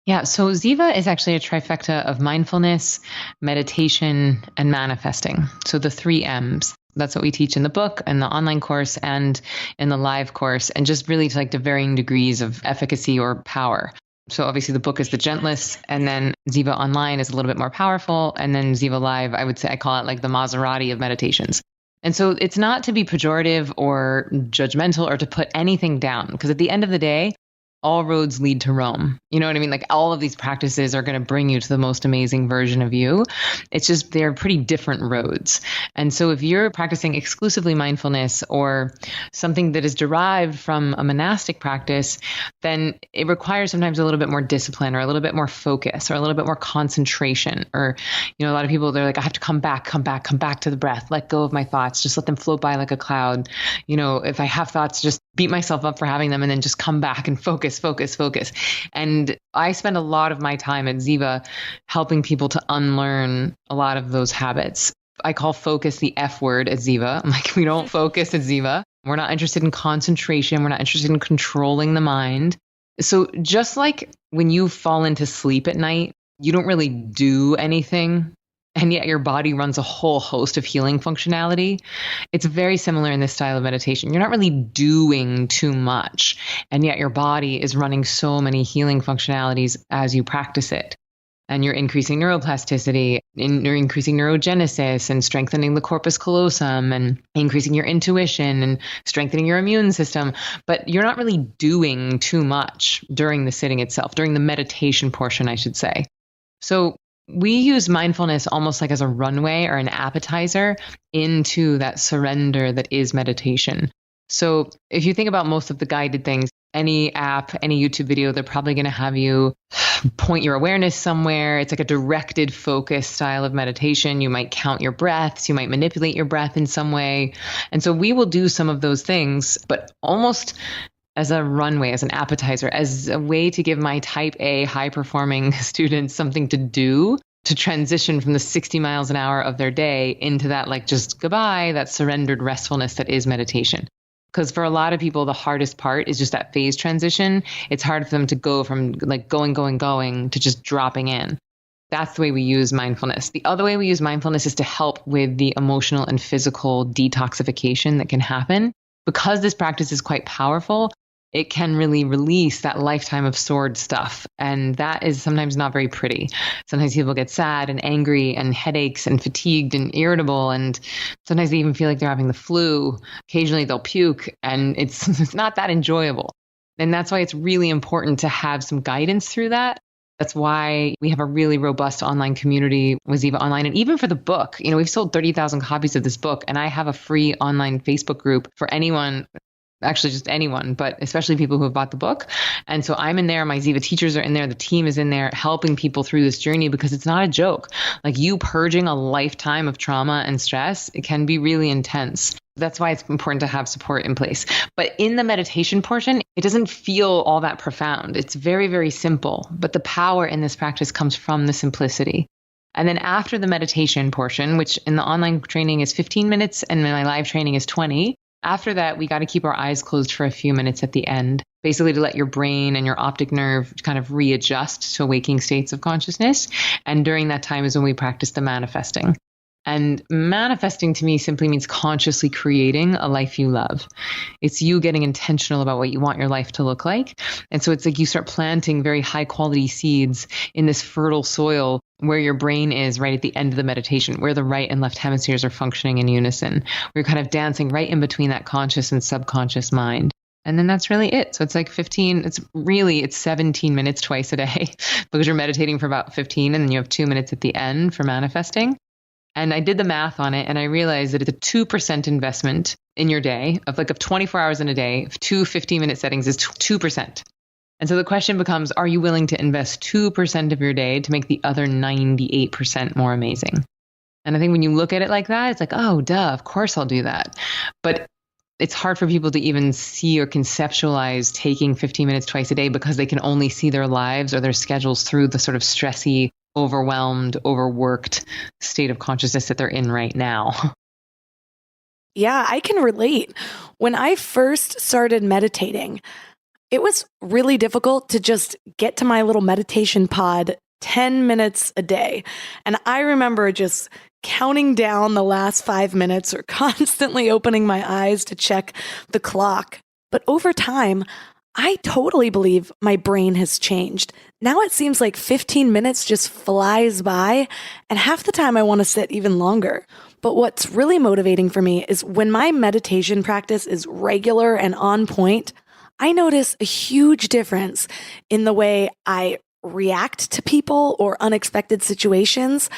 Yeah, so Ziva is actually a trifecta of mindfulness, meditation, and manifesting. So the 3 M's. That's what we teach in the book and the online course and in the live course, and just really to varying degrees of efficacy or power. So obviously the book is the gentlest, and then Ziva Online is a little bit more powerful, and then Ziva Live, I would say, I call it like the Maserati of meditations. And so it's not to be pejorative or judgmental or to put anything down, because at the end of the day, all roads lead to Rome. You know what I mean? Like all of these practices are going to bring you to the most amazing version of you. It's just they're pretty different roads. And so if you're practicing exclusively mindfulness or something that is derived from a monastic practice, then it requires sometimes a little bit more discipline or a little bit more focus or a little bit more concentration. Or, a lot of people, they're like, I have to come back to the breath, let go of my thoughts, just let them float by like a cloud. If I have thoughts, just beat myself up for having them and then just come back and focus. And I spend a lot of my time at Ziva helping people to unlearn a lot of those habits. I call focus the F word at Ziva. I'm like, we don't focus at Ziva. We're not interested in concentration. We're not interested in controlling the mind. So just like when you fall into sleep at night, you don't really do anything, and yet your body runs a whole host of healing functionality. It's very similar in this style of meditation. You're not really doing too much, and yet your body is running so many healing functionalities as you practice it. And you're increasing neuroplasticity, and you're increasing neurogenesis and strengthening the corpus callosum and increasing your intuition and strengthening your immune system. But you're not really doing too much during the sitting itself, during the meditation portion, I should say. So we use mindfulness almost like as a runway or an appetizer into that surrender that is meditation. So if you think about most of the guided things, any app, any YouTube video, they're probably going to have you point your awareness somewhere. It's like a directed focus style of meditation. You might count your breaths. You might manipulate your breath in some way. And so we will do some of those things, but almost as a runway, as an appetizer, as a way to give my type A high performing students something to do to transition from the 60 miles an hour of their day into that just goodbye, that surrendered restfulness that is meditation. Because for a lot of people, the hardest part is just that phase transition. It's hard for them to go from going to just dropping in. That's the way we use mindfulness. The other way we use mindfulness is to help with the emotional and physical detoxification that can happen. Because this practice is quite powerful, it can really release that lifetime of stored stuff. And that is sometimes not very pretty. Sometimes people get sad and angry and headaches and fatigued and irritable. And sometimes they even feel like they're having the flu. Occasionally they'll puke, and it's not that enjoyable. And that's why it's really important to have some guidance through that. That's why we have a really robust online community with Ziva Online. And even for the book, we've sold 30,000 copies of this book, and I have a free online Facebook group for anyone. Actually, just anyone, but especially people who have bought the book. And so I'm in there. My Ziva teachers are in there. The team is in there helping people through this journey, because it's not a joke. Like, you purging a lifetime of trauma and stress, it can be really intense. That's why it's important to have support in place. But in the meditation portion, it doesn't feel all that profound. It's very, very simple. But the power in this practice comes from the simplicity. And then after the meditation portion, which in the online training is 15 minutes and my live training is 20, after that, we got to keep our eyes closed for a few minutes at the end, basically to let your brain and your optic nerve kind of readjust to waking states of consciousness. And during that time is when we practice the manifesting. And manifesting to me simply means consciously creating a life you love. It's you getting intentional about what you want your life to look like. And so it's like you start planting very high quality seeds in this fertile soil where your brain is right at the end of the meditation, where the right and left hemispheres are functioning in unison. We're kind of dancing right in between that conscious and subconscious mind. And then that's really it. So it's like it's 17 minutes twice a day because you're meditating for about 15 and then you have 2 minutes at the end for manifesting. And I did the math on it and I realized that it's a 2% investment in your day of 24 hours in a day, 2 15-minute settings is 2%. And so the question becomes, are you willing to invest 2% of your day to make the other 98% more amazing? And I think when you look at it like that, it's like, oh, duh, of course I'll do that. But it's hard for people to even see or conceptualize taking 15 minutes twice a day because they can only see their lives or their schedules through the sort of stressy, overwhelmed, overworked state of consciousness that they're in right now. Yeah, I can relate. When I first started meditating, it was really difficult to just get to my little meditation pod 10 minutes a day. And I remember just counting down the last 5 minutes or constantly opening my eyes to check the clock. But over time, I totally believe my brain has changed. Now it seems like 15 minutes just flies by, and half the time I want to sit even longer. But what's really motivating for me is when my meditation practice is regular and on point, I notice a huge difference in the way I react to people or unexpected situations.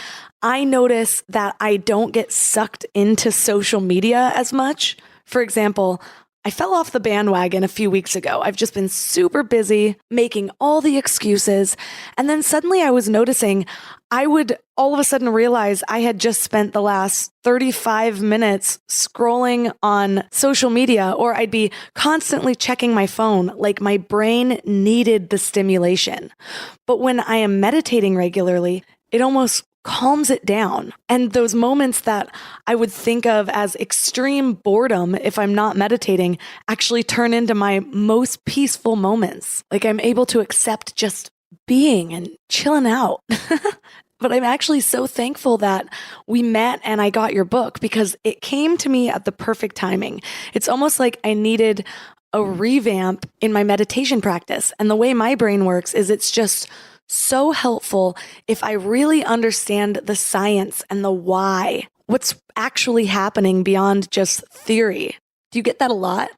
I notice that I don't get sucked into social media as much. For example, I fell off the bandwagon a few weeks ago. I've just been super busy making all the excuses. And then suddenly I was noticing I would all of a sudden realize I had just spent the last 35 minutes scrolling on social media, or I'd be constantly checking my phone, like my brain needed the stimulation. But when I am meditating regularly, it almost calms it down. And those moments that I would think of as extreme boredom if I'm not meditating actually turn into my most peaceful moments. Like I'm able to accept just being and chilling out. But I'm actually so thankful that we met and I got your book because it came to me at the perfect timing. It's almost like I needed a revamp in my meditation practice. And the way my brain works is it's just so helpful if I really understand the science and the why, what's actually happening beyond just theory. Do you get that a lot?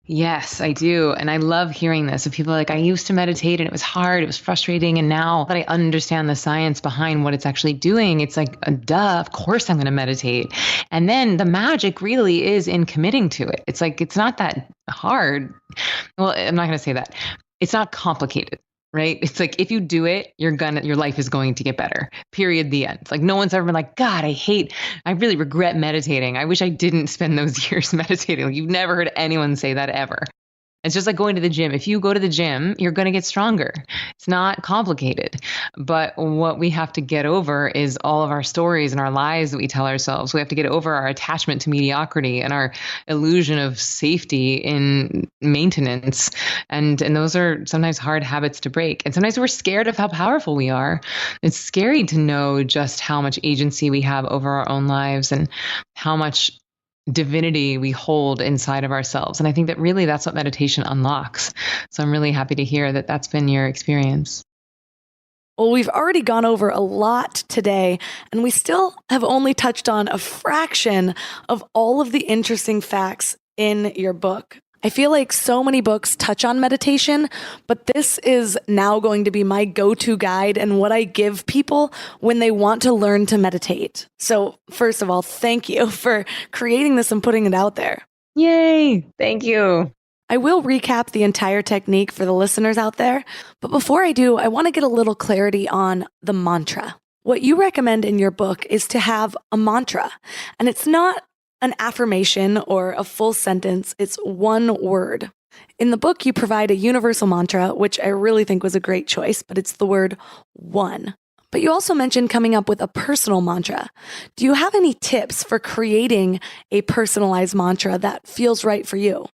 Yes, I do. And I love hearing this. If people are like, I used to meditate and it was hard, it was frustrating. And now that I understand the science behind what it's actually doing, it's like, duh, of course I'm going to meditate. And then the magic really is in committing to it. It's like, it's not that hard. Well, I'm not going to say that. It's not complicated. Right? It's like, if you do it, your life is going to get better. Period. The end. Like no one's ever been like, God, I really regret meditating. I wish I didn't spend those years meditating. Like you've never heard anyone say that ever. It's just like going to the gym. If you go to the gym, you're going to get stronger. It's not complicated. But what we have to get over is all of our stories and our lies that we tell ourselves. We have to get over our attachment to mediocrity and our illusion of safety in maintenance. And those are sometimes hard habits to break. And sometimes we're scared of how powerful we are. It's scary to know just how much agency we have over our own lives and how much divinity we hold inside of ourselves. And I think that really that's what meditation unlocks. So I'm really happy to hear that that's been your experience. Well, we've already gone over a lot today, and we still have only touched on a fraction of all of the interesting facts in your book. I feel like so many books touch on meditation, but this is now going to be my go-to guide and what I give people when they want to learn to meditate. So first of all, thank you for creating this and putting it out there. Yay! Thank you. I will recap the entire technique for the listeners out there, but before I do, I want to get a little clarity on the mantra. What you recommend in your book is to have a mantra, and it's not an affirmation or a full sentence. It's one word. In the book, you provide a universal mantra, which I really think was a great choice, but it's the word one. But you also mentioned coming up with a personal mantra. Do you have any tips for creating a personalized mantra that feels right for you?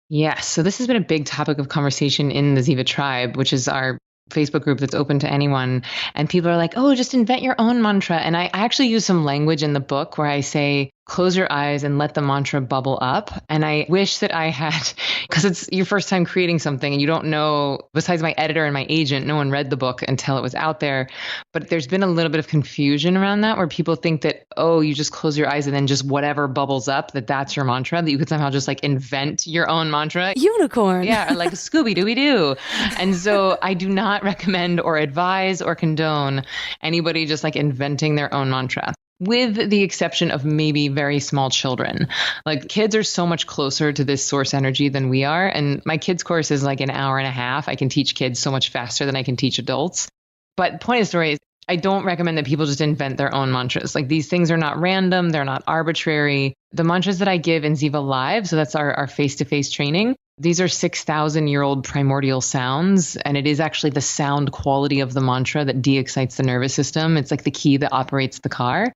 Yes. So this has been a big topic of conversation in the Ziva Tribe, which is our Facebook group that's open to anyone. And people are like, oh, just invent your own mantra. And I actually use some language in the book where I say, close your eyes and let the mantra bubble up. And I wish that I had, because it's your first time creating something and you don't know, besides my editor and my agent, no one read the book until it was out there. But there's been a little bit of confusion around that where people think that, oh, you just close your eyes and then just whatever bubbles up, that's your mantra, that you could somehow just like invent your own mantra. Unicorn. Yeah, or like Scooby-Dooby-Doo. And so I do not recommend or advise or condone anybody just like inventing their own mantra, with the exception of maybe very small children. Like kids are so much closer to this source energy than we are. And my kids' course is like an hour and a half. I can teach kids so much faster than I can teach adults. But point of the story is I don't recommend that people just invent their own mantras. Like these things are not random. They're not arbitrary. The mantras that I give in Ziva Live, so that's our face-to-face training, these are 6,000-year-old primordial sounds. And it is actually the sound quality of the mantra that de-excites the nervous system. It's like the key that operates the car.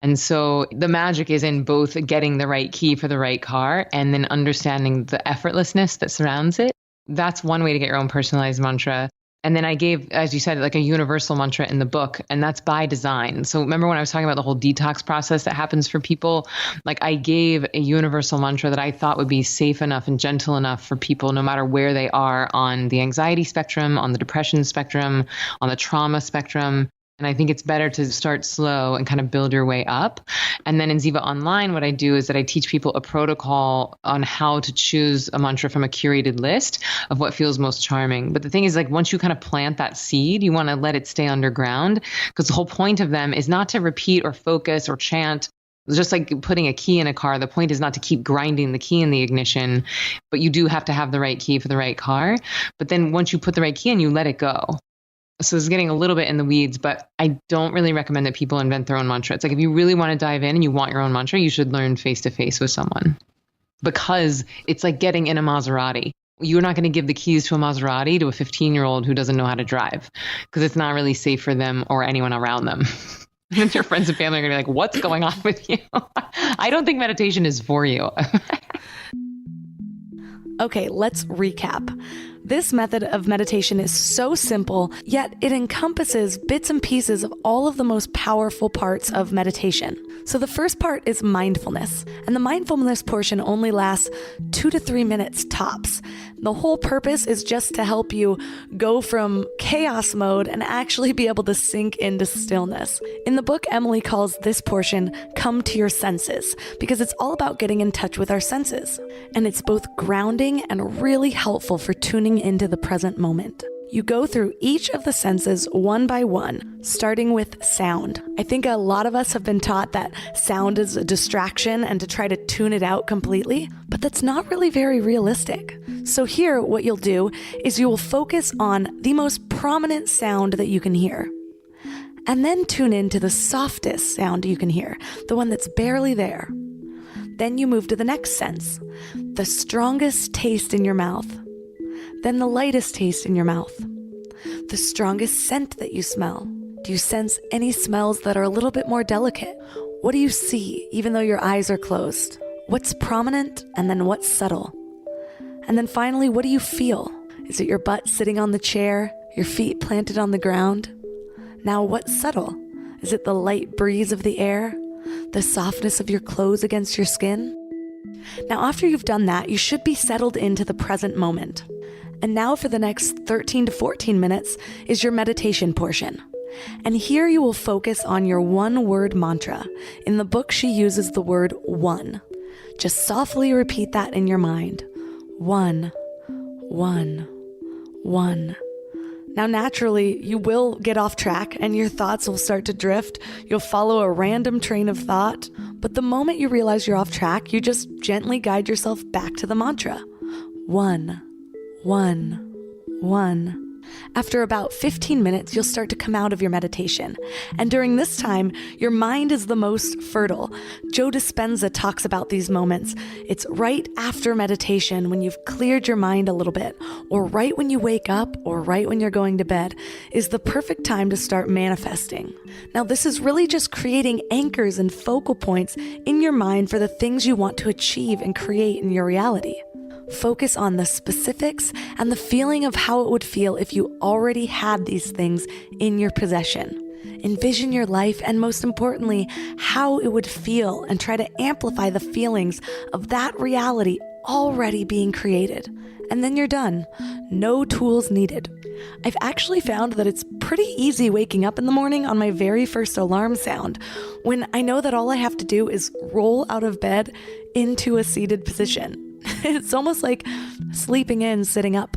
And so the magic is in both getting the right key for the right car and then understanding the effortlessness that surrounds it. That's one way to get your own personalized mantra. And then I gave, as you said, like a universal mantra in the book, and that's by design. So remember when I was talking about the whole detox process that happens for people? Like I gave a universal mantra that I thought would be safe enough and gentle enough for people, no matter where they are on the anxiety spectrum, on the depression spectrum, on the trauma spectrum. And I think it's better to start slow and kind of build your way up. And then in Ziva Online, what I do is that I teach people a protocol on how to choose a mantra from a curated list of what feels most charming. But the thing is, like, once you kind of plant that seed, you want to let it stay underground, because the whole point of them is not to repeat or focus or chant. It's just like putting a key in a car. The point is not to keep grinding the key in the ignition, but you do have to have the right key for the right car. But then once you put the right key in, you let it go. So it's getting a little bit in the weeds, but I don't really recommend that people invent their own mantra. It's like if you really want to dive in and you want your own mantra, you should learn face to face with someone, because it's like getting in a Maserati. You're not going to give the keys to a Maserati to a 15-year-old who doesn't know how to drive, because it's not really safe for them or anyone around them. And your friends and family are going to be like, what's going on with you? I don't think meditation is for you. Okay, let's recap. This method of meditation is so simple, yet it encompasses bits and pieces of all of the most powerful parts of meditation. So the first part is mindfulness, and the mindfulness portion only lasts 2 to 3 minutes tops. The whole purpose is just to help you go from chaos mode and actually be able to sink into stillness. In the book, Emily calls this portion "Come to Your Senses," because it's all about getting in touch with our senses. And it's both grounding and really helpful for tuning into the present moment. You go through each of the senses one by one, starting with sound. I think a lot of us have been taught that sound is a distraction and to try to tune it out completely, but that's not really very realistic. So here, what you'll do is you will focus on the most prominent sound that you can hear, and then tune into the softest sound you can hear, the one that's barely there. Then you move to the next sense, the strongest taste in your mouth. Then the lightest taste in your mouth. The strongest scent that you smell. Do you sense any smells that are a little bit more delicate? What do you see, even though your eyes are closed? What's prominent, and then what's subtle? And then finally, what do you feel? Is it your butt sitting on the chair, your feet planted on the ground? Now, what's subtle? Is it the light breeze of the air? The softness of your clothes against your skin? Now, after you've done that, you should be settled into the present moment. And now for the next 13 to 14 minutes is your meditation portion. And here you will focus on your one-word mantra. In the book, she uses the word one. Just softly repeat that in your mind. One, one, one. Now, naturally, you will get off track and your thoughts will start to drift. You'll follow a random train of thought. But the moment you realize you're off track, you just gently guide yourself back to the mantra. One, one, one. After about 15 minutes, you'll start to come out of your meditation. And during this time, your mind is the most fertile. Joe Dispenza talks about these moments. It's right after meditation when you've cleared your mind a little bit, or right when you wake up, or right when you're going to bed, is the perfect time to start manifesting. Now, this is really just creating anchors and focal points in your mind for the things you want to achieve and create in your reality. Focus on the specifics and the feeling of how it would feel if you already had these things in your possession. Envision your life and, most importantly, how it would feel, and try to amplify the feelings of that reality already being created. And then you're done. No tools needed. I've actually found that it's pretty easy waking up in the morning on my very first alarm sound, when I know that all I have to do is roll out of bed into a seated position. It's almost like sleeping in, sitting up.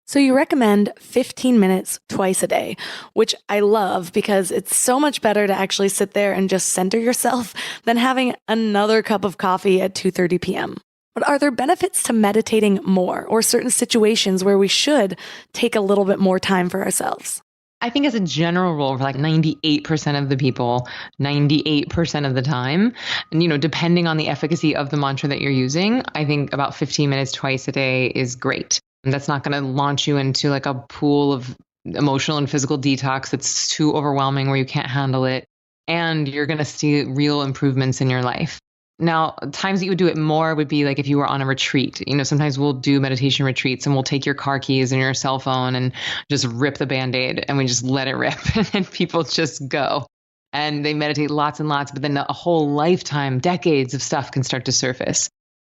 So you recommend 15 minutes twice a day, which I love because it's so much better to actually sit there and just center yourself than having another cup of coffee at 2:30 p.m. But are there benefits to meditating more, or certain situations where we should take a little bit more time for ourselves? I think as a general rule, for like 98% of the people, 98% of the time, and, depending on the efficacy of the mantra that you're using, I think about 15 minutes twice a day is great. And that's not going to launch you into like a pool of emotional and physical detox that's too overwhelming where you can't handle it. And you're going to see real improvements in your life. Now, times that you would do it more would be like if you were on a retreat. Sometimes we'll do meditation retreats and we'll take your car keys and your cell phone and just rip the Band-Aid and we just let it rip and people just go. And they meditate lots and lots, but then a whole lifetime, decades of stuff can start to surface.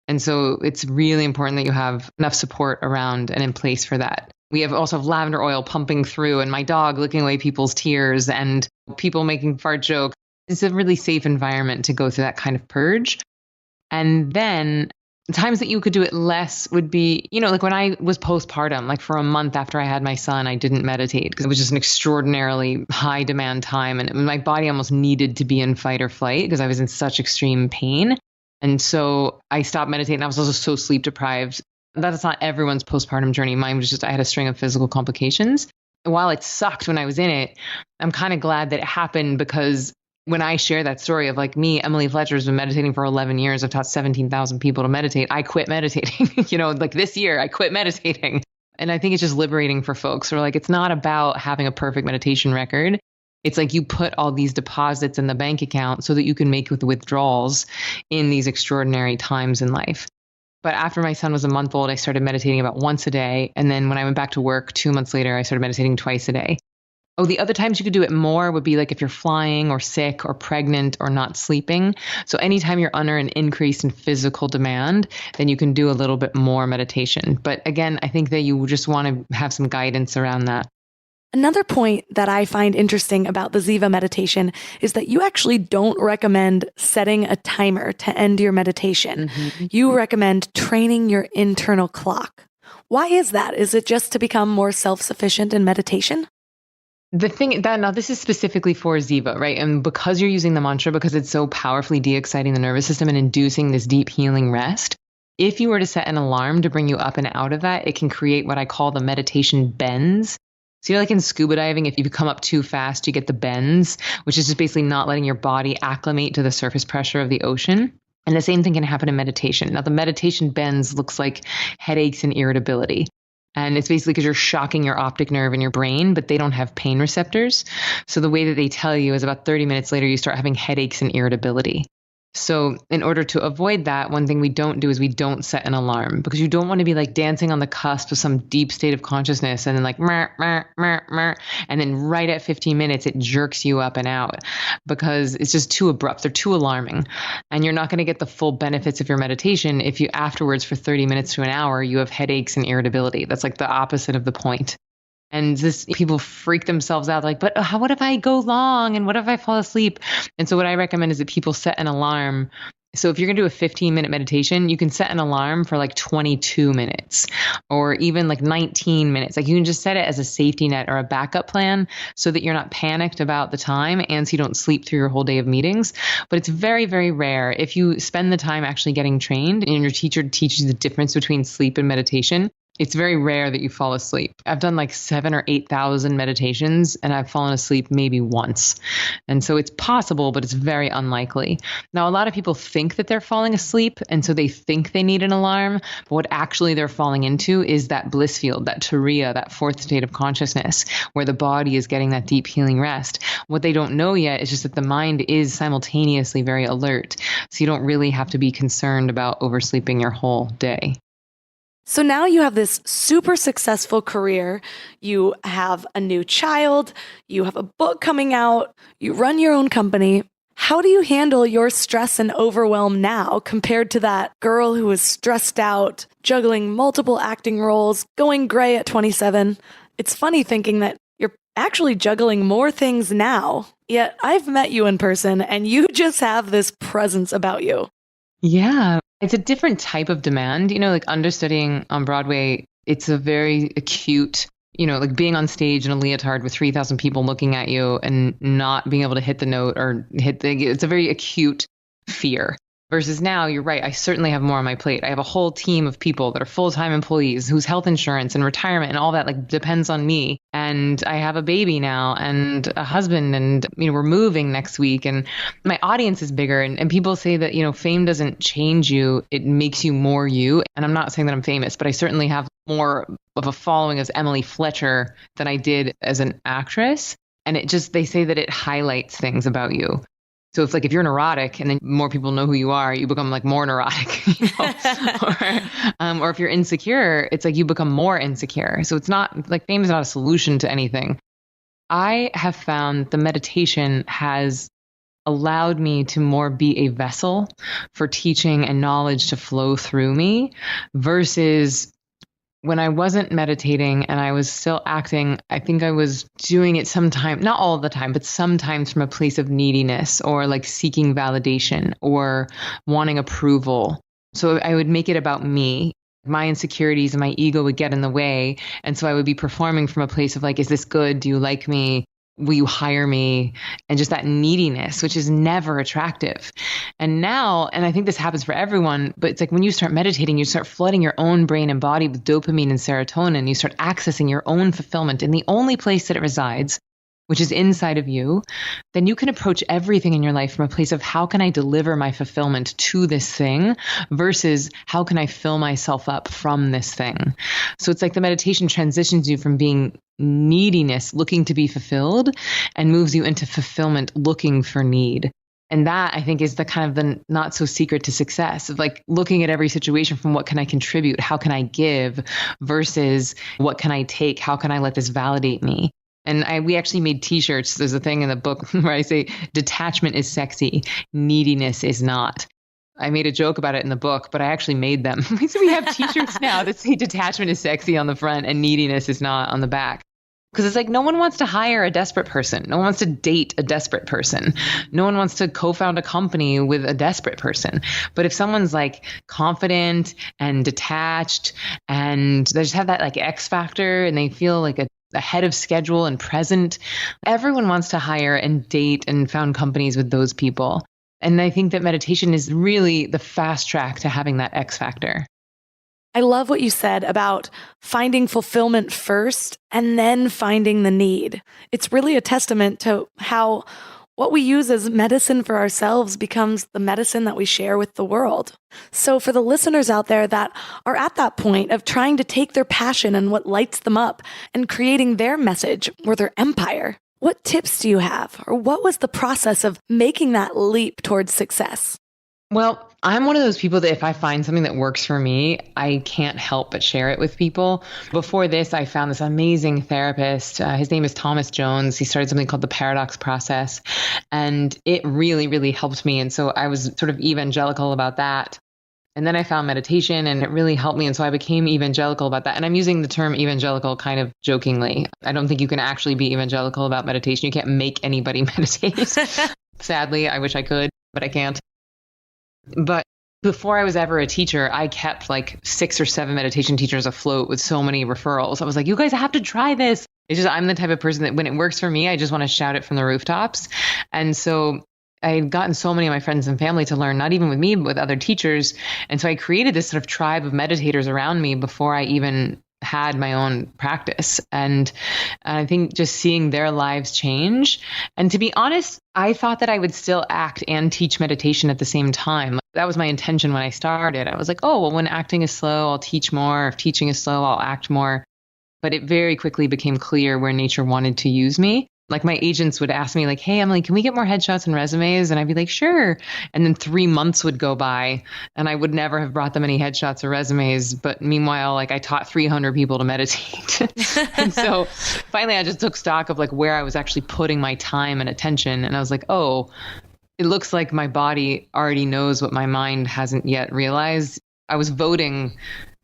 And so it's really important that you have enough support around and in place for that. We also have lavender oil pumping through and my dog licking away people's tears and people making fart jokes. It's a really safe environment to go through that kind of purge. And then times that you could do it less would be, like when I was postpartum, like for a month after I had my son, I didn't meditate because it was just an extraordinarily high demand time. And my body almost needed to be in fight or flight because I was in such extreme pain. And so I stopped meditating. I was also so sleep deprived. That's not everyone's postpartum journey. Mine was just, I had a string of physical complications. While it sucked when I was in it, I'm kind of glad that it happened because when I share that story of like me, Emily Fletcher has been meditating for 11 years. I've taught 17,000 people to meditate. I quit meditating, like this year I quit meditating. And I think it's just liberating for folks who are like, it's not about having a perfect meditation record. It's like you put all these deposits in the bank account so that you can make the withdrawals in these extraordinary times in life. But after my son was a month old, I started meditating about once a day. And then when I went back to work 2 months later, I started meditating twice a day. Oh, the other times you could do it more would be like if you're flying or sick or pregnant or not sleeping. So anytime you're under an increase in physical demand, then you can do a little bit more meditation. But again, I think that you just want to have some guidance around that. Another point that I find interesting about the Ziva meditation is that you actually don't recommend setting a timer to end your meditation. Mm-hmm. You recommend training your internal clock. Why is that? Is it just to become more self-sufficient in meditation? The thing that now this is specifically for Ziva, right? And because you're using the mantra, because it's so powerfully de-exciting the nervous system and inducing this deep healing rest, if you were to set an alarm to bring you up and out of that, it can create what I call the meditation bends. So you're like in scuba diving, if you come up too fast, you get the bends, which is just basically not letting your body acclimate to the surface pressure of the ocean. And the same thing can happen in meditation. Now, the meditation bends looks like headaches and irritability. And it's basically because you're shocking your optic nerve in your brain, but they don't have pain receptors. So the way that they tell you is about 30 minutes later, you start having headaches and irritability. So in order to avoid that, one thing we don't do is we don't set an alarm because you don't want to be like dancing on the cusp of some deep state of consciousness and then like, mer, mer, mer, mer, and then right at 15 minutes, it jerks you up and out because it's just too abrupt. They're too alarming. And you're not going to get the full benefits of your meditation if you afterwards for 30 minutes to an hour, you have headaches and irritability. That's like the opposite of the point. And people freak themselves out like, but what if I go long? And what if I fall asleep? And so what I recommend is that people set an alarm. So if you're going to do a 15-minute meditation, you can set an alarm for like 22 minutes or even like 19 minutes. Like you can just set it as a safety net or a backup plan so that you're not panicked about the time and so you don't sleep through your whole day of meetings. But it's very, very rare. If you spend the time actually getting trained and your teacher teaches you the difference between sleep and meditation, it's very rare that you fall asleep. I've done like 7,000 or 8,000 meditations and I've fallen asleep maybe once. And so it's possible, but it's very unlikely. Now, a lot of people think that they're falling asleep and so they think they need an alarm, but what actually they're falling into is that bliss field, that turiya, that fourth state of consciousness where the body is getting that deep healing rest. What they don't know yet is just that the mind is simultaneously very alert. So you don't really have to be concerned about oversleeping your whole day. So now you have this super successful career, you have a new child, you have a book coming out, you run your own company. How do you handle your stress and overwhelm now compared to that girl who was stressed out, juggling multiple acting roles, going gray at 27? It's funny thinking that you're actually juggling more things now, yet I've met you in person and you just have this presence about you. Yeah. It's a different type of demand, like understudying on Broadway. It's a very acute, like being on stage in a leotard with 3,000 people looking at you and not being able to hit the note or it's a very acute fear. Versus now, you're right. I certainly have more on my plate. I have a whole team of people that are full-time employees whose health insurance and retirement and all that like depends on me. And I have a baby now and a husband, and we're moving next week, and my audience is bigger. And people say that fame doesn't change you; it makes you more you. And I'm not saying that I'm famous, but I certainly have more of a following as Emily Fletcher than I did as an actress. And they say that it highlights things about you. So it's like if you're neurotic and then more people know who you are, you become like more neurotic, or if you're insecure, it's like you become more insecure. So it's not like fame is not a solution to anything. I have found the meditation has allowed me to more be a vessel for teaching and knowledge to flow through me versus when I wasn't meditating and I was still acting. I think I was doing it sometimes, not all the time, but sometimes from a place of neediness or like seeking validation or wanting approval. So I would make it about me. My insecurities and my ego would get in the way. And so I would be performing from a place of like, is this good? Do you like me? Will you hire me? And just that neediness, which is never attractive. And now, and I think this happens for everyone, but it's like when you start meditating, you start flooding your own brain and body with dopamine and serotonin. You start accessing your own fulfillment in the only place that it resides, which is inside of you. Then you can approach everything in your life from a place of how can I deliver my fulfillment to this thing versus how can I fill myself up from this thing. So it's like the meditation transitions you from being neediness, looking to be fulfilled, and moves you into fulfillment, looking for need. And that, I think, is the kind of the not so secret to success of like looking at every situation from what can I contribute? How can I give versus what can I take? How can I let this validate me? And we actually made t-shirts. There's a thing in the book where I say detachment is sexy, neediness is not. I made a joke about it in the book, but I actually made them. So we have t-shirts now that say detachment is sexy on the front and neediness is not on the back. Because it's like no one wants to hire a desperate person. No one wants to date a desperate person. No one wants to co-found a company with a desperate person. But if someone's like confident and detached and they just have that like X factor and they feel like ahead of schedule and present, everyone wants to hire and date and found companies with those people. And I think that meditation is really the fast track to having that X factor. I love what you said about finding fulfillment first and then finding the need. It's really a testament to how what we use as medicine for ourselves becomes the medicine that we share with the world. So for the listeners out there that are at that point of trying to take their passion and what lights them up and creating their message or their empire, what tips do you have? Or what was the process of making that leap towards success? Well, I'm one of those people that if I find something that works for me, I can't help but share it with people. Before this, I found this amazing therapist. His name is Thomas Jones. He started something called the Paradox Process, and it really, really helped me. And so I was sort of evangelical about that. And then I found meditation and it really helped me. And so I became evangelical about that. And I'm using the term evangelical kind of jokingly. I don't think you can actually be evangelical about meditation. You can't make anybody meditate. Sadly, I wish I could, but I can't. But before I was ever a teacher, I kept like 6 or 7 meditation teachers afloat with so many referrals. I was like, you guys have to try this. It's just, I'm the type of person that when it works for me, I just want to shout it from the rooftops. And so I had gotten so many of my friends and family to learn, not even with me, but with other teachers. And so I created this sort of tribe of meditators around me before I even had my own practice. And I think just seeing their lives change. And to be honest, I thought that I would still act and teach meditation at the same time. That was my intention when I started. I was like, oh, well, when acting is slow, I'll teach more. If teaching is slow, I'll act more. But it very quickly became clear where nature wanted to use me. Like my agents would ask me like, hey, Emily, can we get more headshots and resumes? And I'd be like, sure. And then 3 months would go by and I would never have brought them any headshots or resumes. But meanwhile, like I taught 300 people to meditate. And so finally I just took stock of like where I was actually putting my time and attention. And I was like, oh, it looks like my body already knows what my mind hasn't yet realized. I was voting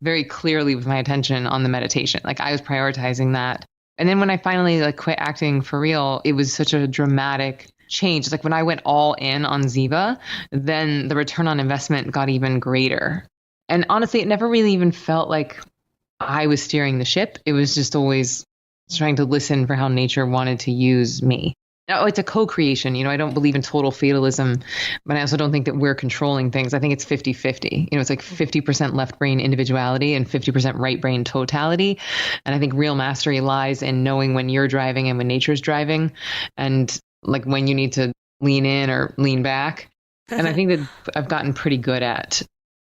very clearly with my attention on the meditation. Like I was prioritizing that. And then when I finally like quit acting for real, it was such a dramatic change. It's like when I went all in on Ziva, then the return on investment got even greater. And honestly, it never really even felt like I was steering the ship. It was just always trying to listen for how nature wanted to use me. Oh, it's a co-creation. I don't believe in total fatalism, but I also don't think that we're controlling things. I think it's 50-50. It's like 50% left brain individuality and 50% right brain totality. And I think real mastery lies in knowing when you're driving and when nature's driving, and like when you need to lean in or lean back. And I think that I've gotten pretty good at,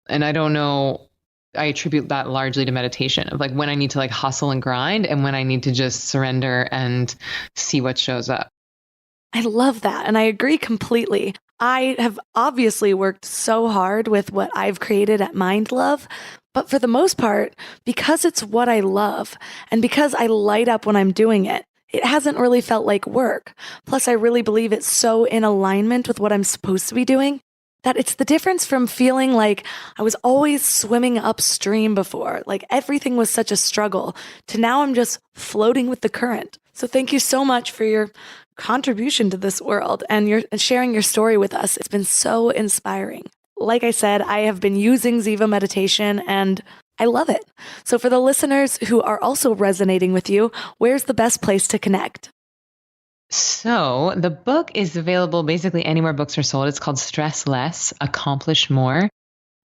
and I don't know, I attribute that largely to meditation, of like when I need to like hustle and grind and when I need to just surrender and see what shows up. I love that. And I agree completely. I have obviously worked so hard with what I've created at Mind Love, but for the most part, because it's what I love and because I light up when I'm doing it, it hasn't really felt like work. Plus, I really believe it's so in alignment with what I'm supposed to be doing that it's the difference from feeling like I was always swimming upstream before, like everything was such a struggle, to now I'm just floating with the current. So thank you so much for your contribution to this world and sharing your story with us. It's been so inspiring. Like I said, I have been using Ziva meditation and I love it. So for the listeners who are also resonating with you, where's the best place to connect? So the book is available basically anywhere books are sold. It's called Stress Less, Accomplish More.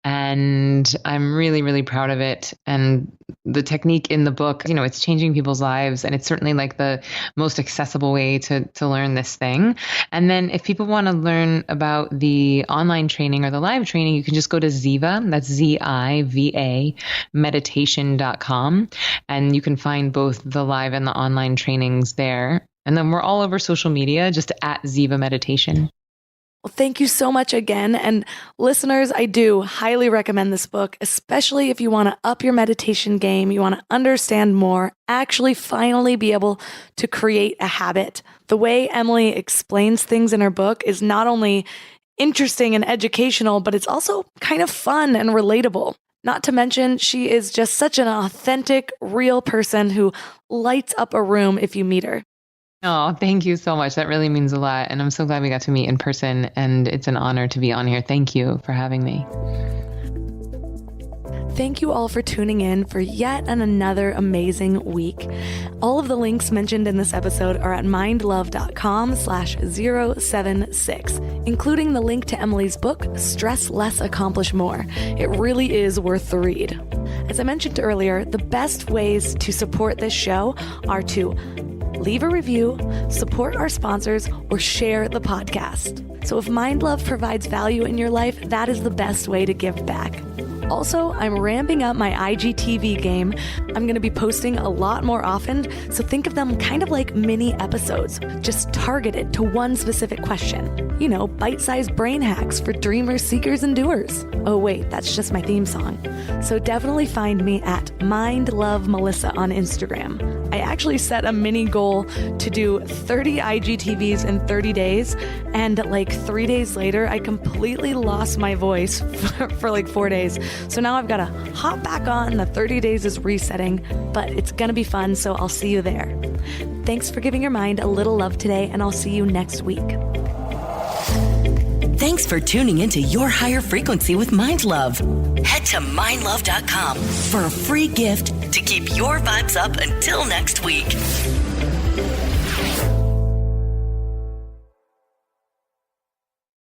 And I'm really, really proud of it. And the technique in the book, it's changing people's lives. And it's certainly like the most accessible way to learn this thing. And then if people want to learn about the online training or the live training, you can just go to Ziva, that's Ziva, meditation.com. And you can find both the live and the online trainings there. And then we're all over social media, just at Ziva Meditation. Well, thank you so much again. And listeners, I do highly recommend this book, especially if you want to up your meditation game, you want to understand more, actually finally be able to create a habit. The way Emily explains things in her book is not only interesting and educational, but it's also kind of fun and relatable. Not to mention, she is just such an authentic, real person who lights up a room if you meet her. Oh, thank you so much. That really means a lot. And I'm so glad we got to meet in person. And it's an honor to be on here. Thank you for having me. Thank you all for tuning in for yet another amazing week. All of the links mentioned in this episode are at mindlove.com/076, including the link to Emily's book, Stress Less, Accomplish More. It really is worth the read. As I mentioned earlier, the best ways to support this show are to leave a review, support our sponsors, or share the podcast. So if Mind Love provides value in your life, that is the best way to give back. Also, I'm ramping up my IGTV game. I'm going to be posting a lot more often, so think of them kind of like mini episodes, just targeted to one specific question. Bite-sized brain hacks for dreamers, seekers, and doers. Oh wait, that's just my theme song. So definitely find me at MindLoveMelissa on Instagram. I actually set a mini goal to do 30 IGTVs in 30 days, and like 3 days later, I completely lost my voice for like 4 days. So now I've got to hop back on. The 30 days is resetting, but it's going to be fun, so I'll see you there. Thanks for giving your mind a little love today, and I'll see you next week. Thanks for tuning into Your Higher Frequency with Mind Love. Head to mindlove.com for a free gift to keep your vibes up until next week.